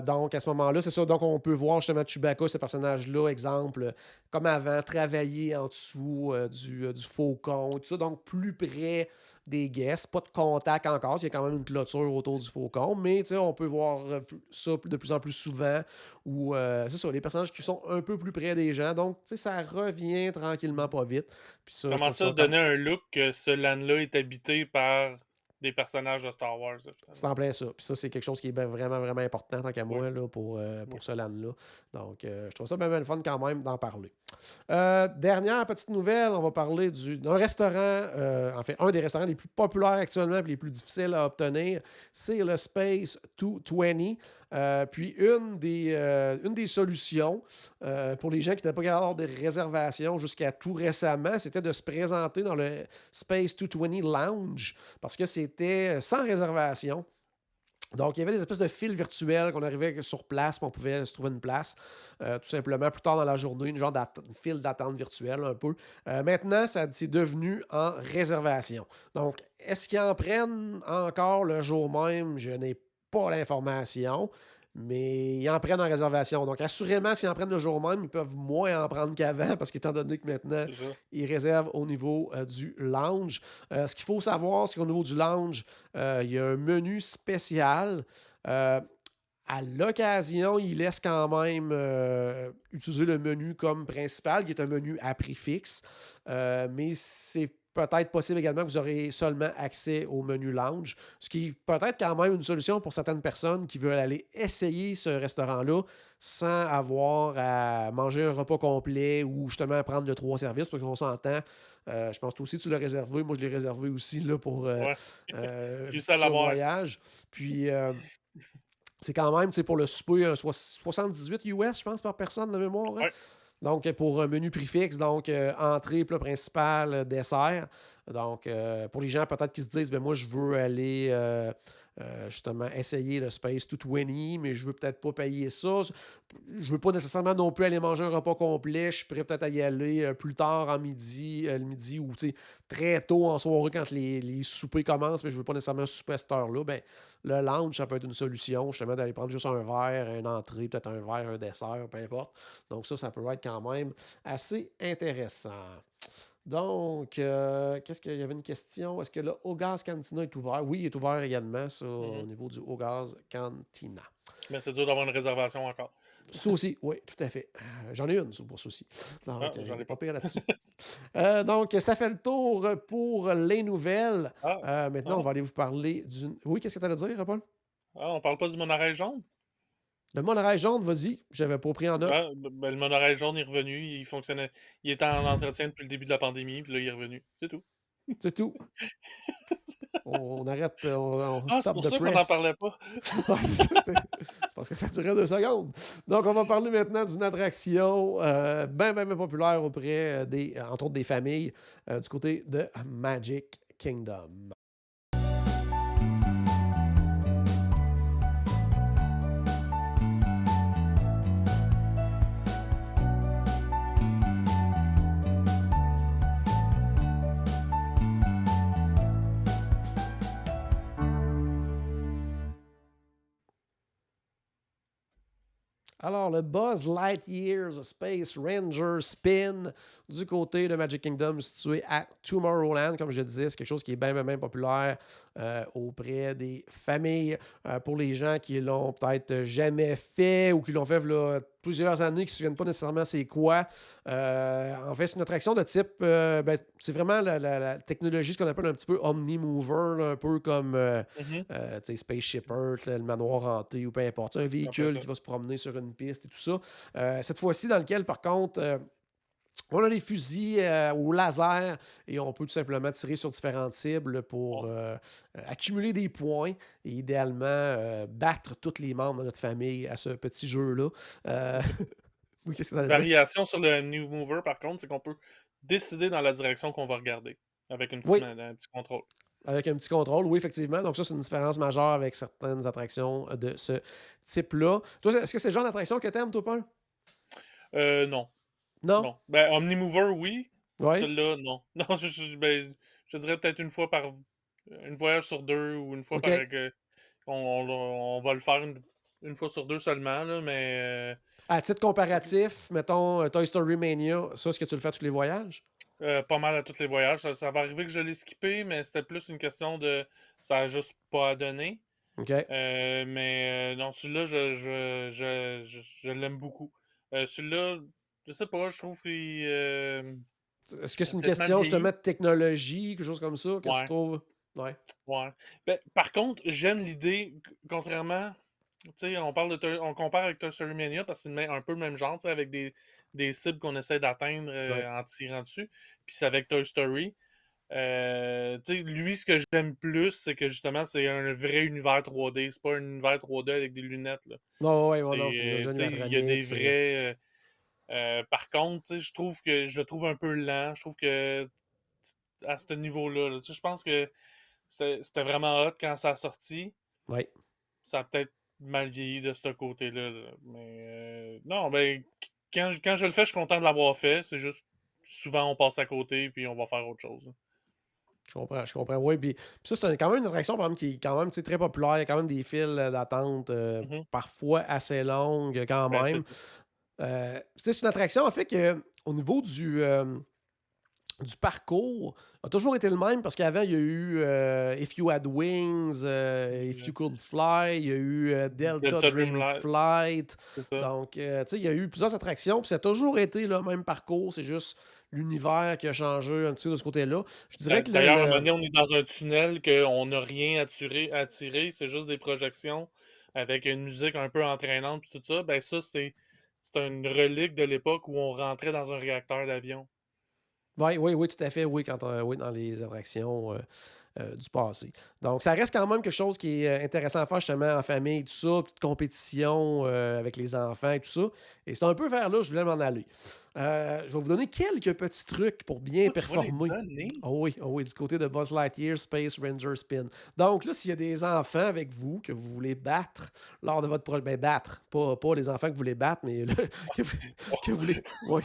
donc, à ce moment-là, c'est ça. Donc, on peut voir justement Chewbacca, ce personnage-là, exemple, comme avant, travailler en dessous du faucon, tout ça. Donc, plus près des guests. Pas de contact encore. Il y a quand même une clôture autour du faucon. Mais, tu sais, on peut voir ça de plus en plus souvent. Ou, c'est ça, les personnages qui sont un peu plus près des gens. Donc, tu sais, ça revient tranquillement pas vite. Puis ça, je Comment trouve ça ça comme. donner un look que ce land-là est habité par des personnages de Star Wars, là, C'est finalement. en plein ça. Puis ça, c'est quelque chose qui est vraiment, vraiment important tant qu'à Ouais. moi là, Ouais. pour ce LAN-là. Donc, je trouve ça bien, bien le fun quand même d'en parler. Dernière petite nouvelle, on va parler d'un restaurant, en fait, un des restaurants les plus populaires actuellement et les plus difficiles à obtenir, c'est le Space 220. Puis une des solutions pour les gens qui n'étaient pas capables d'avoir des réservations jusqu'à tout récemment, c'était de se présenter dans le Space 220 Lounge parce que c'était sans réservation. Donc, il y avait des espèces de fils virtuels qu'on arrivait sur place, puis on pouvait se trouver une place, tout simplement, plus tard dans la journée, une genre de file d'attente virtuelle un peu. Maintenant, c'est devenu en réservation. Donc, est-ce qu'ils en prennent encore le jour même? Je n'ai pas l'information, mais ils en prennent en réservation. Donc, assurément, s'ils en prennent le jour même, ils peuvent moins en prendre qu'avant parce qu'étant donné que maintenant, C'est ça. ils réservent au niveau du lounge. Ce qu'il faut savoir, c'est qu'au niveau du lounge, il y a un menu spécial. Euh, à l'occasion, il laisse quand même utiliser le menu comme principal, qui est un menu à prix fixe. Mais c'est peut-être possible également que vous aurez seulement accès au menu lounge, ce qui est peut-être quand même une solution pour certaines personnes qui veulent aller essayer ce restaurant-là sans avoir à manger un repas complet ou justement prendre le 3 services, parce qu'on s'entend. Je pense que toi aussi tu l'as réservé. Moi, je l'ai réservé aussi là, pour Ouais. J'ai réussi à futur l'avoir. voyage. Puis c'est quand même, pour le souper, 78 US, je pense, par personne de mémoire. Hein? Ouais. Donc, pour un menu prix fixe, donc entrée, plat principal, dessert. Donc, pour les gens peut-être qui se disent, ben moi, je veux aller justement essayer le Space 220, mais je veux peut-être pas payer ça. Je veux pas nécessairement non plus aller manger un repas complet. Je pourrais peut-être y aller plus tard en midi, le midi ou très tôt en soirée quand les soupers commencent, mais je veux pas nécessairement souper à cette heure-là. Ben, le lounge, ça peut être une solution, justement, d'aller prendre juste un verre, une entrée, peut-être un verre, un dessert, peu importe. Donc ça peut être quand même assez intéressant. Donc, qu'est-ce qu'il y avait une question? Est-ce que le Ogaz Cantina est ouvert? Oui, il est ouvert également, ça, au niveau du Ogaz Cantina. Mais c'est dur d'avoir une réservation encore. Ça aussi, oui, tout à fait. J'en ai une pour ça aussi. Donc, J'en ai pas pas. pire là-dessus. Donc, ça fait le tour pour les nouvelles. Maintenant, on va aller vous parler d'une... Oui, qu'est-ce que tu allais dire, Paul? On parle pas du monorail jaune? Le monorail jaune, vas-y. J'avais pas pris en note. Le monorail jaune est revenu. Il fonctionnait. Il était en entretien depuis le début de la pandémie, puis là, il est revenu. C'est tout. C'est tout. On arrête, on C'est stop pour the ça qu'on n'en press. parlait pas. Ouais, c'est parce que ça durait 2 secondes. Donc, on va parler maintenant d'une attraction bien populaire auprès entre autres des familles du côté de Magic Kingdom. Alors, le Buzz Lightyear's Space Ranger Spin du côté de Magic Kingdom, situé à Tomorrowland, comme je disais, c'est quelque chose qui est bien populaire auprès des familles. Pour les gens qui l'ont peut-être jamais fait ou qui l'ont fait là, plusieurs années, qui ne se souviennent pas nécessairement c'est quoi. En fait, c'est une attraction de type... c'est vraiment la technologie, ce qu'on appelle un petit peu Omni-Mover, là, un peu comme Spaceship Earth, le manoir hanté ou peu importe. Un véhicule qui va se promener sur une piste et tout ça. Cette fois-ci, dans lequel, par contre... on a des fusils au laser et on peut tout simplement tirer sur différentes cibles pour accumuler des points et idéalement battre tous les membres de notre famille à ce petit jeu-là. Oui, qu'est-ce que tu allais dire? Variation sur le New Mover, par contre, c'est qu'on peut décider dans la direction qu'on va regarder avec un petit contrôle. Avec un petit contrôle, oui, effectivement. Donc ça, c'est une différence majeure avec certaines attractions de ce type-là. Toi, est-ce que c'est le genre d'attraction que t'aimes, toi, Paul? Non. Non? Non. Ben, Omnimover, oui. Oui. Celui-là, non. Non, je dirais peut-être une fois par... Une voyage sur 2 ou une fois par... on va le faire une fois sur 2 seulement, là, mais... À titre comparatif, mettons Toy Story Mania, ça, est-ce que tu le fais à tous les voyages? Pas mal à tous les voyages. Ça va arriver que je l'ai skippé, mais c'était plus une question de... Ça a juste pas à donner. OK. Mais non, celui-là, je l'aime beaucoup. Celui-là, je sais pas, je trouve qu'il... Est-ce que c'est une peut-être mal question vieilli. justement de technologie, quelque chose comme ça, que tu Ouais. trouves? Ouais. Ouais. Ben, par contre, j'aime l'idée, contrairement... Tu sais, on compare avec Toy Story Mania parce que c'est un peu le même genre, tu sais, avec des cibles qu'on essaie d'atteindre en tirant dessus. Puis c'est avec Toy Story. Tu sais, lui, ce que j'aime plus, c'est que justement, c'est un vrai univers 3D. C'est pas un univers 3D avec des lunettes, là. Non, non, c'est des Tu sais, il y a des animatronics. vrais... par contre, tu sais, je le trouve un peu lent. Je trouve que à ce niveau-là, là, tu sais, je pense que c'était vraiment hot quand ça a sorti. Oui. Ça a peut-être mal vieilli de ce côté-là. Là. Mais non, ben, quand je le fais, je suis content de l'avoir fait. C'est juste, souvent, on passe à côté puis on va faire autre chose. Je comprends, oui. Puis ça, c'est quand même une attraction, par exemple, qui est quand même, tu sais, très populaire. Il y a quand même des files d'attente Mhm. parfois assez longues quand Ben, c'est même. ça. C'est une attraction, en fait, que au niveau du parcours a toujours été le même parce qu'avant, il y a eu If You Had Wings, If Euh, You Could Fly, il y a eu Delta Delta Dream Dreamlight, Flight. c'est ça. Donc, tu sais, il y a eu plusieurs attractions, puis ça a toujours été le même parcours. C'est juste l'univers qui a changé un petit peu de ce côté-là. Je dirais que D'ailleurs, à un moment donné, on est dans un tunnel qu'on n'a rien à tirer, c'est juste des projections avec une musique un peu entraînante puis tout ça. Ben ça, c'est une relique de l'époque où on rentrait dans un réacteur d'avion. Oui, oui, oui, tout à fait, oui, oui, dans les attractions du passé. Donc, ça reste quand même quelque chose qui est intéressant à faire justement en famille, tout ça, petite compétition avec les enfants et tout ça. Et c'est un peu vers là que je voulais m'en aller. Je vais vous donner quelques petits trucs pour bien Oh, tu vas les performer. donner? Oh oui, du côté de Buzz Lightyear Space Ranger Spin. Donc là, s'il y a des enfants avec vous que vous voulez battre lors de votre projet, ben battre, pas les enfants que vous voulez battre, mais que, vous, que vous voulez. Oui,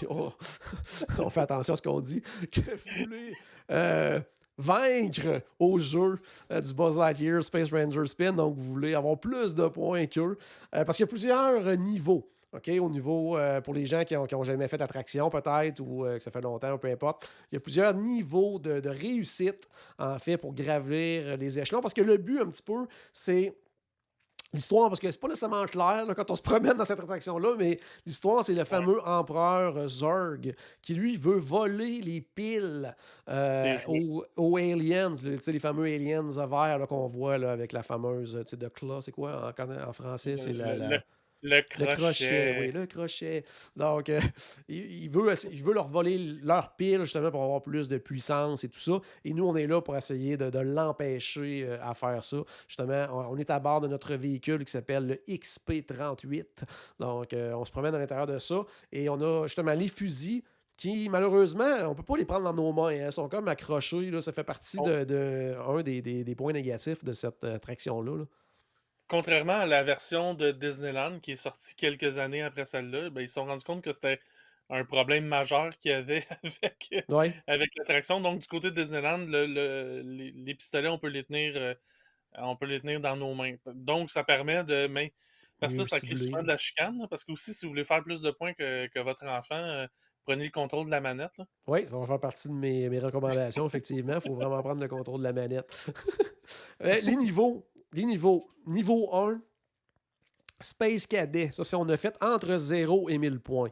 on fait attention à ce qu'on dit. Que vous voulez vaincre au jeu du Buzz Lightyear Space Ranger Spin. Donc, vous voulez avoir plus de points qu'eux. Parce qu'il y a plusieurs niveaux. OK, au niveau, pour les gens qui ont jamais fait d'attraction, peut-être, ou que ça fait longtemps, peu importe, il y a plusieurs niveaux de réussite, en fait, pour gravir les échelons. Parce que le but, un petit peu, c'est l'histoire, parce que c'est pas nécessairement clair là, quand on se promène dans cette attraction-là, mais l'histoire, c'est le Ouais, fameux empereur Zurg qui, lui, veut voler les piles les jouets. aux aliens, tu sais, les fameux aliens verts là, qu'on voit là, avec la fameuse, tu sais, de Claw, c'est quoi en français? C'est Le, le, le le crochet, oui, crochet. le crochet. Donc, il veut leur voler leur pile justement pour avoir plus de puissance et tout ça. Et nous, on est là pour essayer de l'empêcher à faire ça. Justement, on est à bord de notre véhicule qui s'appelle le XP38. Donc, on se promène à l'intérieur de ça et on a justement les fusils qui, malheureusement, on ne peut pas les prendre dans nos mains. Hein. Ils sont comme accrochés. Là. Ça fait partie On- un des points négatifs de cette attraction-là. Là. Contrairement à la version de Disneyland qui est sortie quelques années après celle-là, ben, ils se sont rendus compte que c'était un problème majeur qu'il y avait Ouais, avec l'attraction. Donc, du côté de Disneyland, les pistolets, on peut les tenir dans nos mains. Donc, ça permet de. Parce que mieux là, ça crée ciblé. souvent de la chicane. Là, parce que aussi, si vous voulez faire plus de points que votre enfant, prenez le contrôle de la manette. Là. Oui, ça va faire partie de mes recommandations, effectivement. Il faut vraiment prendre le contrôle de la manette. Les niveaux. Les niveaux. Niveau 1, Space Cadet. Ça, c'est on a fait entre 0 et 1000 points.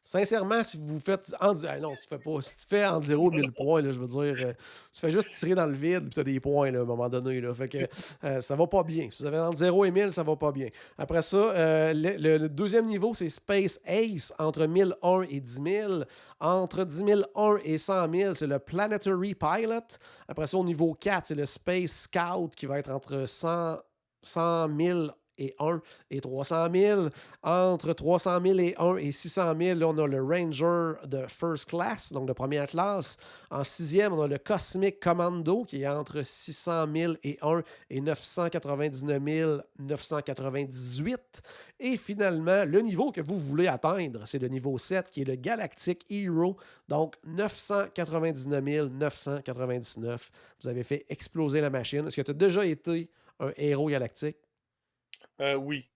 Sincèrement, si vous faites. Non, tu fais pas. Si tu fais entre 0 et 1000 points, là, je veux dire, tu fais juste tirer dans le vide et tu as des points là, à un moment donné. Là. Fait que ça va pas bien. Si vous avez entre 0 et 1000, ça va pas bien. Après ça, le deuxième niveau, c'est Space Ace, entre 1001 et 10 000. Entre 10 001 et 100 000, c'est le Planetary Pilot. Après ça, au niveau 4, c'est le Space Scout qui va être entre 100 000 et 1 et 300 000. Entre 300 000 et 1 et 600 000, là, on a le Ranger de First Class, donc de première classe. En sixième, on a le Cosmic Commando qui est entre 600 000 et 1 et 999 998. Et finalement, le niveau que vous voulez atteindre, c'est le niveau 7 qui est le Galactic Hero, donc 999 999. Vous avez fait exploser la machine. Est-ce que tu as déjà été un héros galactique? Oui.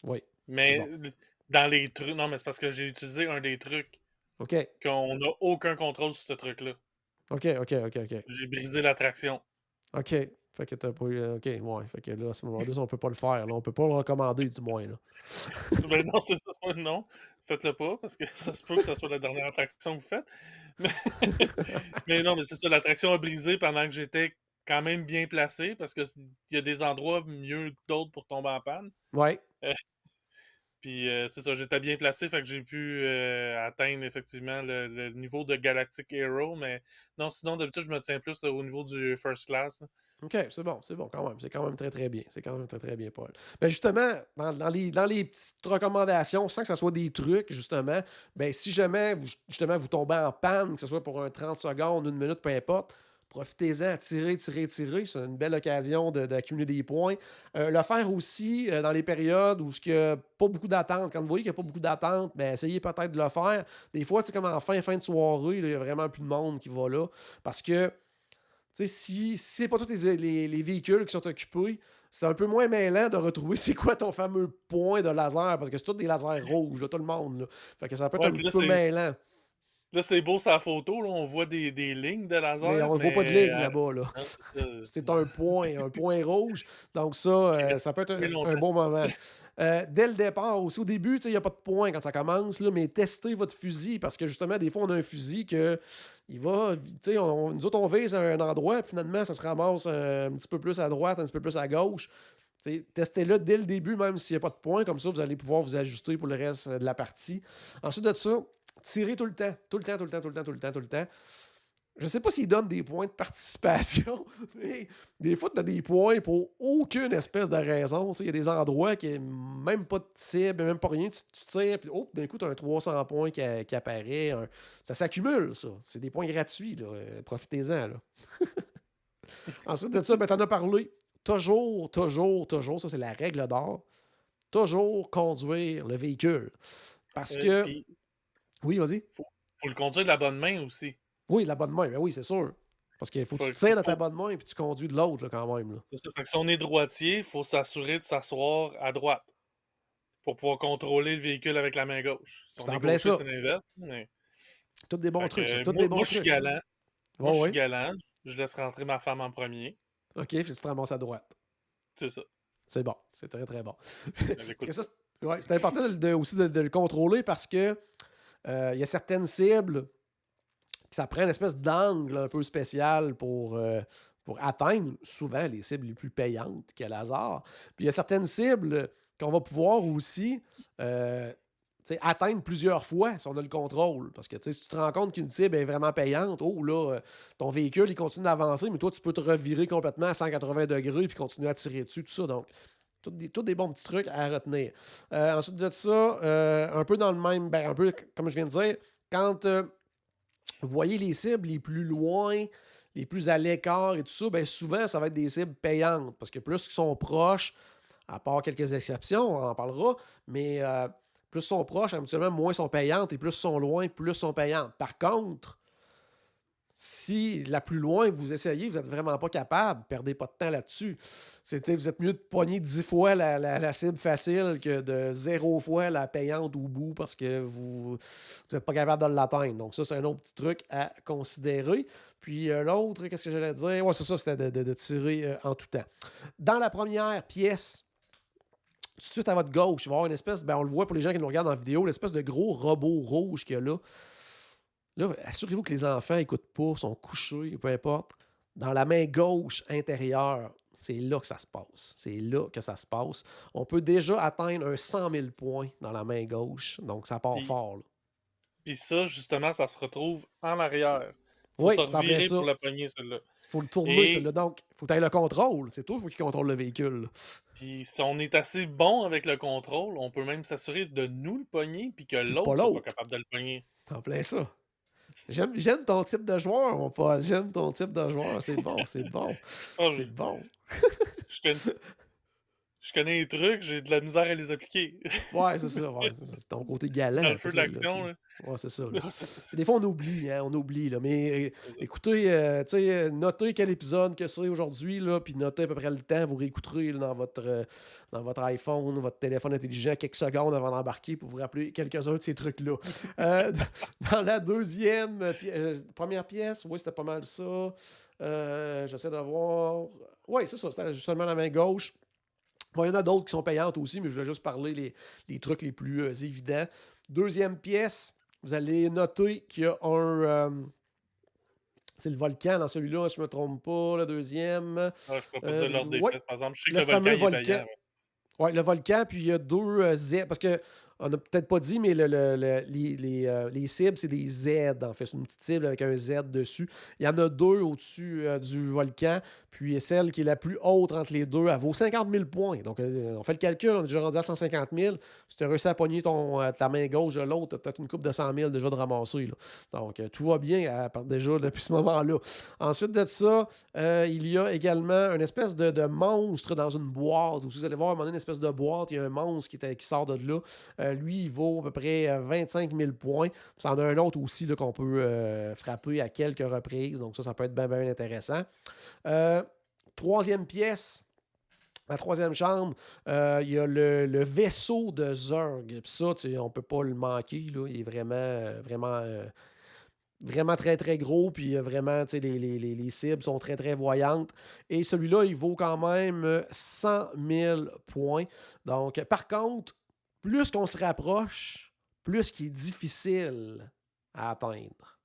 Oui, c'est Mais bon. dans les trucs. Non, mais c'est parce que j'ai utilisé un des trucs OK. qu'on n'a aucun contrôle sur ce truc-là. OK, OK, OK, OK. J'ai brisé l'attraction. OK. Fait que t'as pas eu. OK, ouais. Fait que là, à ce moment-là, on peut pas le faire. Là. On peut pas le recommander, du moins. Là. Ben non, c'est ça, non. Faites-le pas, parce que ça se peut que ce soit la dernière attraction que vous faites. Mais, mais non, mais c'est ça, l'attraction a brisé pendant que j'étais quand même bien placé, parce qu'il y a des endroits mieux que d'autres pour tomber en panne. Ouais. Euh, Puis c'est ça, j'étais bien placé, fait que j'ai pu atteindre effectivement le niveau de Galactic Hero, mais non, sinon d'habitude je me tiens plus au niveau du First Class. Là. OK, c'est bon quand même. C'est quand même très, très bien. C'est quand même très, très bien, Paul. Ben justement, dans les petites recommandations, sans que ce soit des trucs, justement, ben si jamais justement vous tombez en panne, que ce soit pour un 30 secondes, une minute, peu importe, profitez-en, tirez, tirez, tirez. C'est une belle occasion d'accumuler des points. Le faire aussi dans les périodes où il n'y a pas beaucoup d'attente. Quand vous voyez qu'il n'y a pas beaucoup d'attente, ben essayez peut-être de le faire. Des fois, comme en fin de soirée, il n'y a vraiment plus de monde qui va là. Parce que sais, si c'est pas tous les véhicules qui sont occupés, c'est un peu moins mêlant de retrouver c'est quoi ton fameux point de laser, parce que c'est tous des lasers rouges, là, tout le monde. Là. Fait que ça peut être Ouais, un puis petit peu mêlant. là, c'est beau sa photo, là, on voit des lignes de Mais laser, on ne voit pas de mais ligne là-bas. Là. non, c'est ça. C'est un point rouge. Donc ça, Qui reste ça peut être très un longtemps. bon moment. Dès le départ, aussi au début, il n'y a pas de point quand ça commence, là, mais testez votre fusil parce que justement, des fois, on a un fusil que il va, nous autres, on vise à un endroit, puis finalement, ça se ramasse un petit peu plus à droite, un petit peu plus à gauche. Testez-le dès le début, même s'il n'y a pas de point. Comme ça, vous allez pouvoir vous ajuster pour le reste de la partie. Ensuite de ça, tirez tout le temps. Tout le temps, tout le temps, tout le temps, tout le temps, tout le temps. Je ne sais pas s'ils donnent des points de participation, mais des fois, tu as des points pour aucune espèce de raison. Il y a des endroits qui n'ont même pas de cible, même pas rien. Tu tires, puis d'un coup, tu as un 300 points qui apparaît. Ça s'accumule, ça. C'est des points gratuits. Là. Profitez-en. Là. Ensuite de ça, tu en as parlé. Toujours, ça c'est la règle d'or, toujours conduire le véhicule. Parce que... Puis, Oui, vas-y. faut le conduire de la bonne main aussi. Oui, la bonne main, ben oui, c'est sûr. Parce qu'il faut que tu Faut, tires de faut- ta bonne main et tu conduis de l'autre là, quand même. Là. c'est ça. Fait que si on est droitier, il faut s'assurer de s'asseoir à droite pour pouvoir contrôler le véhicule avec la main gauche. Si on C'est est en plein gaucher, ça. c'est l'inverse. Mais... Tous des bons Fait trucs, ça. que, Tous des bons moi, je suis trucs, ça. galant. Moi, Ouais, je suis ouais. galant. Je laisse rentrer ma femme en premier. OK, puis tu te ramasses à droite. C'est ça. C'est bon. C'est très, très bon. Elle écoute Que ça, ça. c'est important aussi de le contrôler parce que il y a certaines cibles qui ça prend une espèce d'angle un peu spécial pour atteindre souvent les cibles les plus payantes qu'il y a l'hasard. Puis il y a certaines cibles qu'on va pouvoir aussi atteindre plusieurs fois si on a le contrôle. Parce que si tu te rends compte qu'une cible est vraiment payante, ton véhicule il continue d'avancer, mais toi tu peux te revirer complètement à 180 degrés puis continuer à tirer dessus, tout ça. Donc, tous des bons petits trucs à retenir. Ensuite de ça, un peu dans le même, un peu comme je viens de dire, quand vous voyez les cibles les plus loin, les plus à l'écart et tout ça, souvent, ça va être des cibles payantes parce que plus ils sont proches, à part quelques exceptions, on en parlera, mais plus ils sont proches, habituellement, moins ils sont payantes et plus ils sont loin, plus ils sont payantes. Par contre, si la plus loin vous essayez, vous n'êtes vraiment pas capable, perdez pas de temps là-dessus. Vous êtes mieux de pogner 10 fois la cible facile que de 0 fois la payante au bout parce que vous n'êtes pas capable de l'atteindre. Donc ça, c'est un autre petit truc à considérer. Puis l'autre, qu'est-ce que j'allais dire? Ouais, c'est ça, c'était de tirer en tout temps. Dans la première pièce, tout de suite à votre gauche, il va y avoir une espèce, on le voit pour les gens qui nous regardent en vidéo, l'espèce de gros robot rouge qu'il y a là. Là, assurez-vous que les enfants n'écoutent pas, sont couchés, peu importe. Dans la main gauche intérieure, c'est là que ça se passe. C'est là que ça se passe. On peut déjà atteindre un 100 000 points dans la main gauche. Donc, ça part Puis, fort. Là. puis ça, justement, ça se retrouve en arrière. Faut Oui, se c'est en plein revirer ça. pour le pogner, celui-là. Il faut le tourner, Et celui-là. Donc, il faut que tu aies le contrôle. C'est toi, il faut qu'il contrôle le véhicule. Là. puis si on est assez bon avec le contrôle, on peut même s'assurer de nous le pogner puis que Puis pas l'autre soit pas l'autre. capable de le pogner. C'est en plein ça. J'aime ton type de joueur, mon Paul. J'aime ton type de joueur. C'est bon, c'est bon. Ah, C'est bon. je connais, je connais les trucs, j'ai de la misère à les appliquer. Ouais, c'est ça. Ouais, c'est ton côté galant. Dans un le feu peu, de l'action, là. Ouais, c'est ça. Là. Non, c'est ça. Des fois, on oublie, hein, là. Mais écoutez, notez quel épisode que c'est aujourd'hui, là, puis notez à peu près le temps. Vous réécouterez là, dans votre iPhone, votre téléphone intelligent, quelques secondes avant d'embarquer pour vous rappeler quelques-uns de ces trucs-là. Dans la première pièce, oui, c'était pas mal ça. J'essaie de voir. Oui, c'est ça, c'était justement la main gauche. Bon, il y en a d'autres qui sont payantes aussi, mais je voulais juste parler les trucs les plus évidents. Deuxième pièce, vous allez noter qu'il y a un... c'est le volcan dans celui-là, si je ne me trompe pas, le deuxième. Ah, je ne peux pas dire l'ordre des ouais, pièces, par exemple. Je sais que le le volcan, fameux il est volcan. payant. Oui, le volcan, puis il y a deux Z. Parce que on n'a peut-être pas dit, mais les cibles, c'est des Z, en fait. C'est une petite cible avec un Z dessus. Il y en a deux au-dessus du volcan. Puis celle qui est la plus haute entre les deux, elle vaut 50 000 points. Donc, on fait le calcul, on est déjà rendu à 150 000. Si tu as réussi à pogner ta main gauche de l'autre, tu as peut-être une coupe de 100 000 déjà de ramasser. Là. Donc, tout va bien déjà depuis ce moment-là. Ensuite de ça, il y a également une espèce de monstre dans une boîte. Vous allez voir, à un moment donné, une espèce de boîte, il y a un monstre qui sort de là. Lui, il vaut à peu près 25 000 points. Ça en a un autre aussi là, qu'on peut frapper à quelques reprises. Donc ça peut être bien, bien intéressant. Troisième pièce. La troisième chambre, il y a le vaisseau de Zurg. Puis ça, on ne peut pas le manquer. Là. Il est vraiment très, très gros. Puis vraiment, les cibles sont très, très voyantes. Et celui-là, il vaut quand même 100 000 points. Donc, par contre, plus qu'on se rapproche, plus qu'il est difficile à atteindre.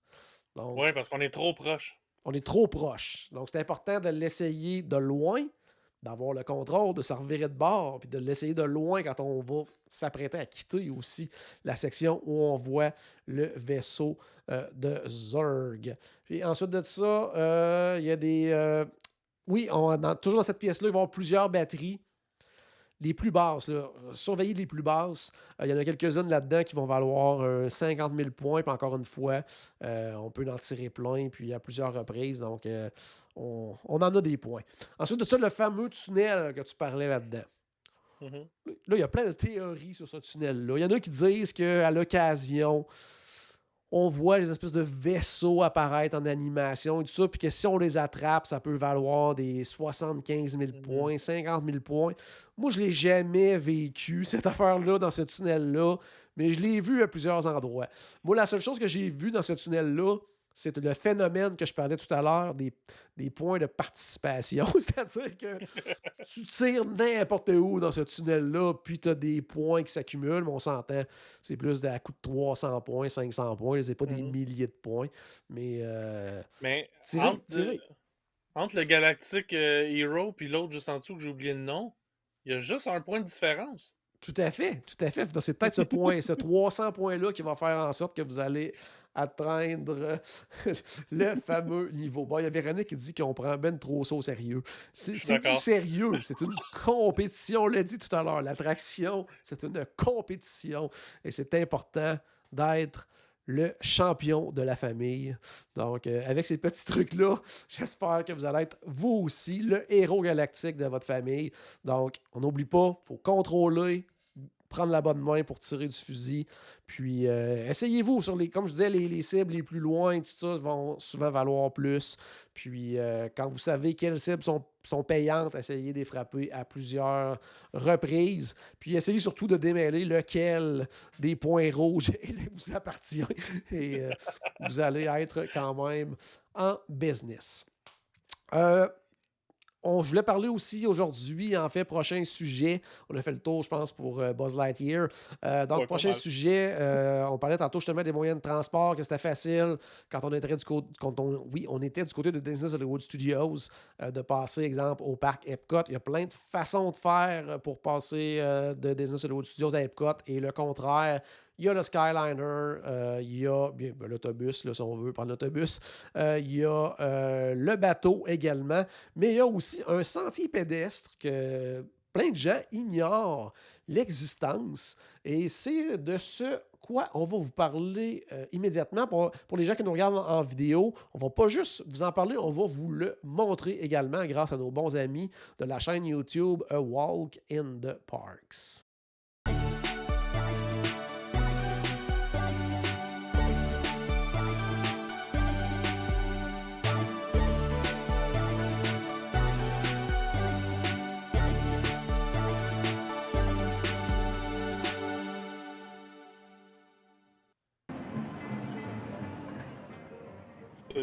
Oui, parce qu'on est trop proche. On est trop proche. Donc, c'est important de l'essayer de loin, d'avoir le contrôle, de se revirer de bord, puis de l'essayer de loin quand on va s'apprêter à quitter aussi la section où on voit le vaisseau de Zurg. Puis ensuite de ça, il y a des... toujours dans cette pièce-là, il va y avoir plusieurs batteries. Les plus basses, là, surveillez les plus basses. Il y en a quelques-unes là-dedans qui vont valoir 50 000 points. Puis encore une fois, on peut en tirer plein puis à plusieurs reprises. Donc, on en a des points. Ensuite de ça, le fameux tunnel que tu parlais là-dedans. Mm-hmm. Là, il y a plein de théories sur ce tunnel-là. Il y en a qui disent qu'à l'occasion, on voit les espèces de vaisseaux apparaître en animation et tout ça, puis que si on les attrape, ça peut valoir des 75 000 points, 50 000 points. Moi, je ne l'ai jamais vécu, cette affaire-là, dans ce tunnel-là, mais je l'ai vu à plusieurs endroits. Moi, la seule chose que j'ai vue dans ce tunnel-là, c'est le phénomène que je parlais tout à l'heure des points de participation. C'est-à-dire que tu tires n'importe où dans ce tunnel-là, puis tu as des points qui s'accumulent, mais on s'entend, c'est plus à coup de 300 points, 500 points, c'est pas des milliers de points. Mais entre le Galactic Hero puis l'autre juste en dessous que j'ai oublié le nom, il y a juste un point de différence. Tout à fait. Donc, c'est peut-être ce point, ce 300 points-là qui va faire en sorte que vous allez atteindre le fameux niveau. Bon, il y a Véronique qui dit qu'on prend ben trop ça au sérieux. C'est du sérieux. C'est une compétition. On l'a dit tout à l'heure. L'attraction, c'est une compétition. Et c'est important d'être le champion de la famille. Donc, avec ces petits trucs-là, j'espère que vous allez être, vous aussi, le héros galactique de votre famille. Donc, on n'oublie pas, il faut contrôler, prendre la bonne main pour tirer du fusil. Puis, essayez-vous sur comme je disais, les cibles les plus loin, tout ça, vont souvent valoir plus. Puis, quand vous savez quelles cibles sont payantes, essayez de les frapper à plusieurs reprises. Puis, essayez surtout de démêler lequel des points rouges vous appartient. Et vous allez être quand même en business. Je voulais parler aussi aujourd'hui, en fait, prochain sujet. On a fait le tour, je pense, pour Buzz Lightyear. Prochain sujet, on parlait tantôt justement des moyens de transport, que c'était facile quand on était du côté de Disney's Hollywood Studios, de passer, exemple, au parc Epcot. Il y a plein de façons de faire pour passer de Disney's Hollywood Studios à Epcot et le contraire. Il y a le Skyliner, il y a l'autobus, là, si on veut prendre l'autobus. Il y a le bateau également. Mais il y a aussi un sentier pédestre que plein de gens ignorent l'existence. Et c'est de ce quoi on va vous parler immédiatement. Pour les gens qui nous regardent en vidéo, on ne va pas juste vous en parler, on va vous le montrer également grâce à nos bons amis de la chaîne YouTube A Walk in the Parks.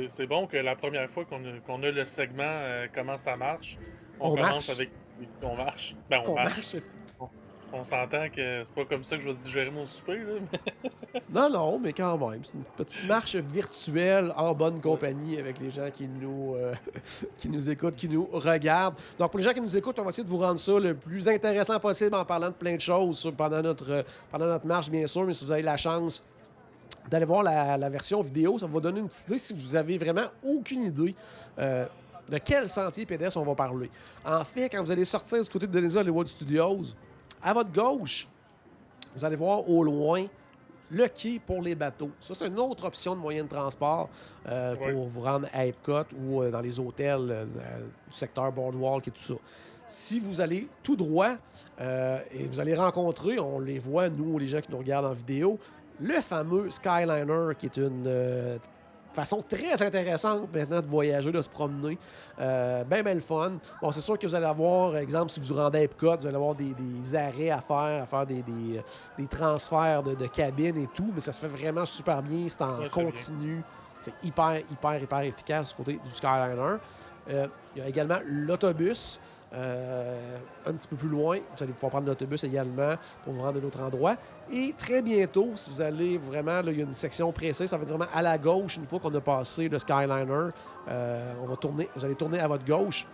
C'est bon que la première fois qu'on a le segment comment ça marche, on marche. commence avec... On marche. Ben, on marche. On s'entend que c'est pas comme ça que je vais digérer mon souper, là. Non, mais quand même. C'est une petite marche virtuelle en bonne compagnie avec les gens qui nous écoutent, qui nous regardent. Donc, pour les gens qui nous écoutent, on va essayer de vous rendre ça le plus intéressant possible en parlant de plein de choses pendant notre marche, bien sûr. Mais si vous avez la chance d'aller voir la version vidéo, ça va vous donner une petite idée si vous avez vraiment aucune idée de quel sentier pédestre on va parler. En fait, quand vous allez sortir du côté de Disney's Hollywood Studios, à votre gauche, vous allez voir au loin le quai pour les bateaux. Ça, c'est une autre option de moyen de transport pour vous rendre à Epcot ou dans les hôtels du secteur Boardwalk et tout ça. Si vous allez tout droit et vous allez rencontrer, on les voit, nous, les gens qui nous regardent en vidéo, le fameux Skyliner, qui est une façon très intéressante maintenant de voyager, de se promener. Ben le fun. Bon, c'est sûr que vous allez avoir, exemple, si vous vous rendez à Epcot, vous allez avoir des arrêts à faire des transferts de cabines et tout, mais ça se fait vraiment super bien. C'est en continu. C'est hyper efficace du côté du Skyliner. Il y a également l'autobus. Un petit peu plus loin, vous allez pouvoir prendre l'autobus également pour vous rendre à un autre endroit. Et très bientôt, si vous allez vraiment, là, il y a une section précise, ça va être vraiment à la gauche, une fois qu'on a passé le Skyliner, vous allez tourner à votre gauche.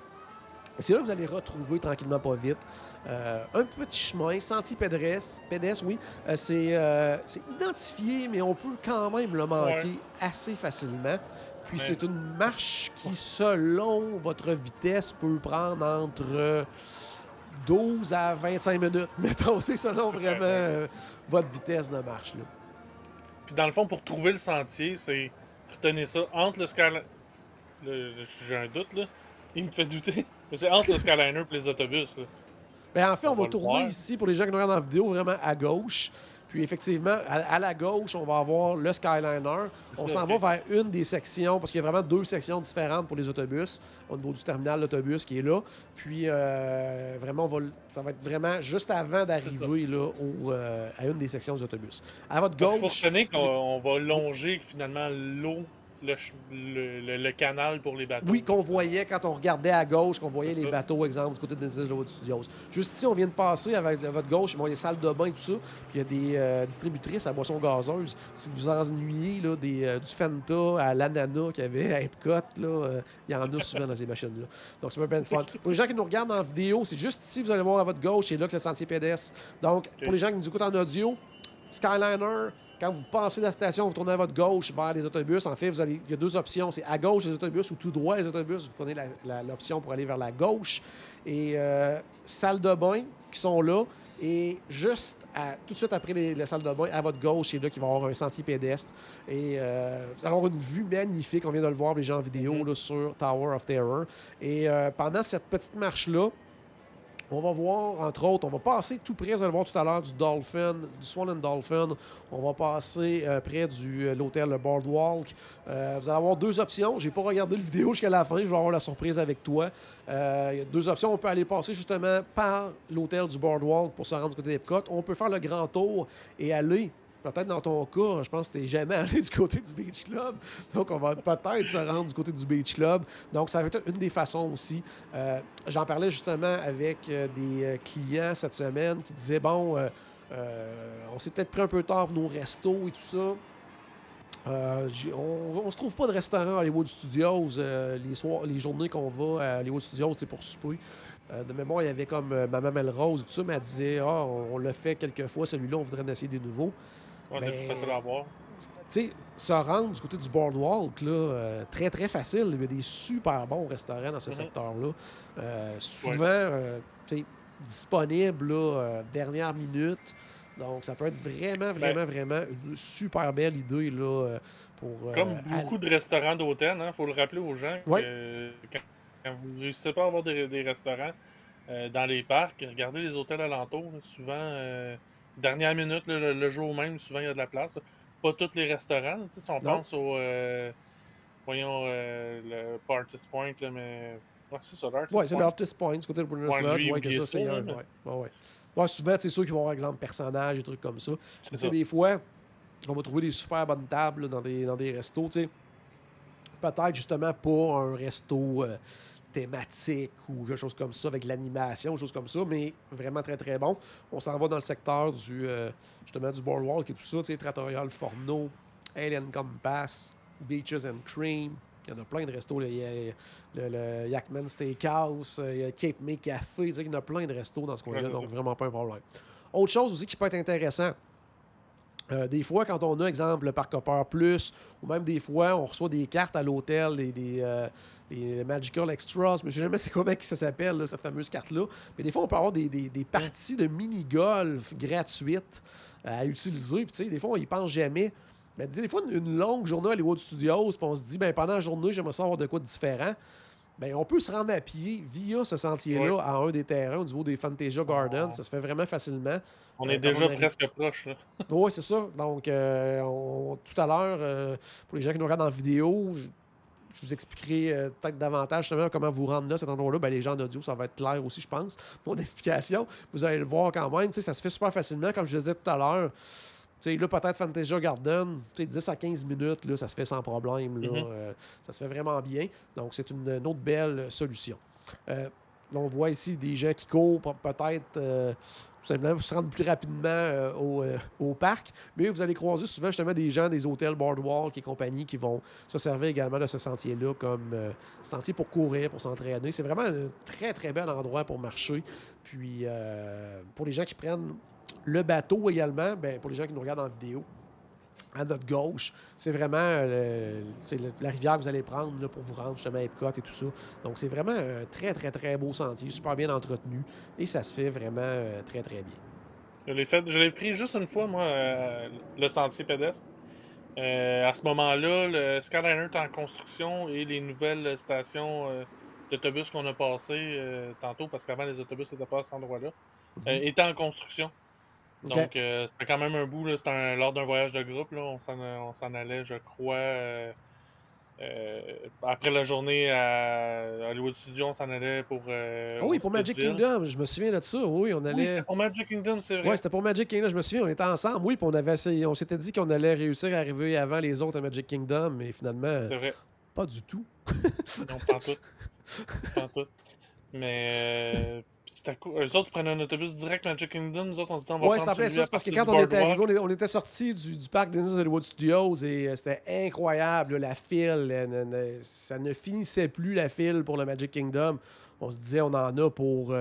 C'est là que vous allez retrouver tranquillement pas vite un petit chemin, sentier pédestre, oui. C'est identifié, mais on peut quand même le manquer assez facilement. Puis c'est une marche qui, selon votre vitesse, peut prendre entre 12 à 25 minutes. Mettons, c'est selon vraiment votre vitesse de marche. Là. Puis dans le fond, pour trouver le sentier, c'est retenez ça entre le Skyliner. J'ai un doute, là. Il me fait douter. Mais c'est entre le Skyliner et les autobus. Là. Bien, en fait, on va tourner ici, pour les gens qui nous regardent en vidéo, vraiment à gauche. Puis effectivement, à la gauche, on va avoir le Skyliner. On s'en va vers une des sections, parce qu'il y a vraiment 2 sections différentes pour les autobus, au niveau du terminal d'autobus qui est là. Puis vraiment, ça va être vraiment juste avant d'arriver là, à une des sections des autobus. À votre gauche... Il faut retenir qu'on va longer finalement l'eau, le canal pour les bateaux. Oui, qu'on voyait quand on regardait à gauche, qu'on voyait les bateaux, exemple, du côté de Hollywood Studios. Juste ici, on vient de passer avec votre gauche, il y a des salles de bain et tout ça, puis il y a des distributrices à boissons gazeuses. Si vous vous ennuyez là, du Fanta à l'ananas qu'il y avait à Epcot, il y en a souvent dans ces machines-là. Donc, c'est pas bien fun. Pour les gens qui nous regardent en vidéo, c'est juste ici, vous allez voir à votre gauche, c'est là que le sentier pédestre. Donc, pour les gens qui nous écoutent en audio, Skyliner... Quand vous passez de la station, vous tournez à votre gauche vers les autobus. En fait, il y a 2 options. C'est à gauche les autobus ou tout droit les autobus. Vous prenez l'option pour aller vers la gauche. Et salles de bain qui sont là. Et juste tout de suite après les salles de bain, à votre gauche, c'est là qu'il va y avoir un sentier pédestre. Et vous allez avoir une vue magnifique. On vient de le voir, les gens en vidéo, là, sur Tower of Terror. Et pendant cette petite marche-là, on va voir, entre autres, on va passer tout près, vous allez voir tout à l'heure, du Swan and Dolphin. On va passer près de l'hôtel le Boardwalk. Vous allez avoir 2 options. Je n'ai pas regardé la vidéo jusqu'à la fin. Je vais avoir la surprise avec toi. Il y a 2 options. On peut aller passer justement par l'hôtel du Boardwalk pour se rendre du côté d'Epcot. On peut faire le grand tour et aller... Peut-être dans ton cas, je pense que tu n'es jamais allé du côté du Beach Club. Donc, on va peut-être se rendre du côté du Beach Club. Donc, ça va être une des façons aussi. J'en parlais justement avec des clients cette semaine qui disaient, bon, on s'est peut-être pris un peu tard pour nos restos et tout ça. On se trouve pas de restaurant à Hollywood Studios les journées qu'on va à Hollywood Studios, c'est pour souper. De mémoire, il y avait comme Maman Melrose et tout ça, mais elle disait, on l'a fait quelques fois, celui-là, on voudrait en essayer des nouveaux. Ouais, c'est plus facile à voir. Tu sais, se rendre du côté du Boardwalk, là, très, très facile. Il y a des super bons restaurants dans ce secteur-là. Souvent, disponibles, là, dernière minute. Donc, ça peut être vraiment une super belle idée, là, pour... Comme beaucoup de restaurants d'hôtel, il faut le rappeler aux gens que quand vous ne réussissez pas à avoir des restaurants dans les parcs, regardez les hôtels alentours. Là, souvent... dernière minute, le jour même, souvent il y a de la place. Pas tous les restaurants. Si on pense au le Artist Point, là, mais. Ouais, c'est ça, l'Artist Point. Oui, c'est l'Artist Point, du côté de Bruno Slot. Oui, que ça, c'est un. Ouais, souvent, c'est sûr qu'ils vont avoir, exemple, personnages et trucs comme ça. Tu sais, des fois, on va trouver des super bonnes tables là, dans des restos. Peut-être justement pas un resto thématique ou quelque chose comme ça, avec l'animation, quelque chose comme ça, mais vraiment très, très bon. On s'en va dans le secteur justement du Boardwalk et tout ça, tu sais, Trattoria Forno, Alien Compass, Beaches and Cream. Il y en a plein de restos. Là. Il y a le Yakman Steakhouse, il y a Cape May Café. Tu sais, il y en a plein de restos dans ce coin-là, donc vraiment pas un problème. Autre chose aussi qui peut être intéressant, Des fois, quand on a, exemple, le Parc Hopper Plus, ou même des fois, on reçoit des cartes à l'hôtel, les Magical Extras, mais je ne sais jamais c'est comment ça s'appelle, là, cette fameuse carte-là. Mais des fois, on peut avoir des parties de mini-golf gratuites à utiliser. Puis, tu sais, des fois, on y pense jamais. Mais des fois, une longue journée à Hollywood Studios, puis on se dit, ben pendant la journée, j'aimerais savoir de quoi de différent. Ben, on peut se rendre à pied via ce sentier-là à un des terrains au niveau des Fantasia Gardens. Ça se fait vraiment facilement. On est déjà presque proche. Oui, c'est ça. Donc, tout à l'heure, pour les gens qui nous regardent en vidéo, je vous expliquerai peut-être davantage justement comment vous rendre là, cet endroit-là. Ben, les gens en audio, ça va être clair aussi, je pense, mon explication. Vous allez le voir quand même. Ça se fait super facilement. Comme je le disais tout à l'heure, là, peut-être Fantasia Garden, 10 à 15 minutes, là, ça se fait sans problème. Là, ça se fait vraiment bien. Donc, c'est une autre belle solution. Là, on voit ici des gens qui courent peut-être tout simplement pour se rendre plus rapidement au parc. Mais vous allez croiser souvent justement des gens des hôtels Boardwalk et compagnie qui vont se servir également de ce sentier-là comme sentier pour courir, pour s'entraîner. C'est vraiment un très, très bel endroit pour marcher. Puis, pour les gens qui prennent le bateau également, ben, pour les gens qui nous regardent en vidéo, à notre gauche, c'est vraiment la rivière que vous allez prendre là, pour vous rendre justement à Epcot et tout ça. Donc, c'est vraiment un très, très, très beau sentier, super bien entretenu et ça se fait vraiment très, très bien. Je l'ai pris juste une fois, moi, le sentier pédestre. À ce moment-là, le Skyliner est en construction et les nouvelles stations d'autobus qu'on a passées tantôt, parce qu'avant les autobus n'étaient pas à cet endroit-là, étaient en construction. Donc, c'était quand même un bout. Là, c'était lors d'un voyage de groupe. Là, on s'en allait, je crois, après la journée à Hollywood Studios, on s'en allait pour. Oui, pour Magic Kingdom, je me souviens de ça. Oui, on allait. Oui, c'était pour Magic Kingdom, c'est vrai. Oui, c'était pour Magic Kingdom, je me souviens, on était ensemble. Oui, puis on s'était dit qu'on allait réussir à arriver avant les autres à Magic Kingdom, mais finalement, c'est vrai. Pas du tout. Non, pas en tout. Pas en tout. Mais. C'était cool. Eux autres prenaient un autobus direct Magic Kingdom. Nous autres, on se dit, on va prendre ça celui ça, parce que quand on était arrivé, on était sortis du parc Disney Hollywood Studios et c'était incroyable. Là, la file, ça ne finissait plus la file pour le Magic Kingdom. On se disait, on en a pour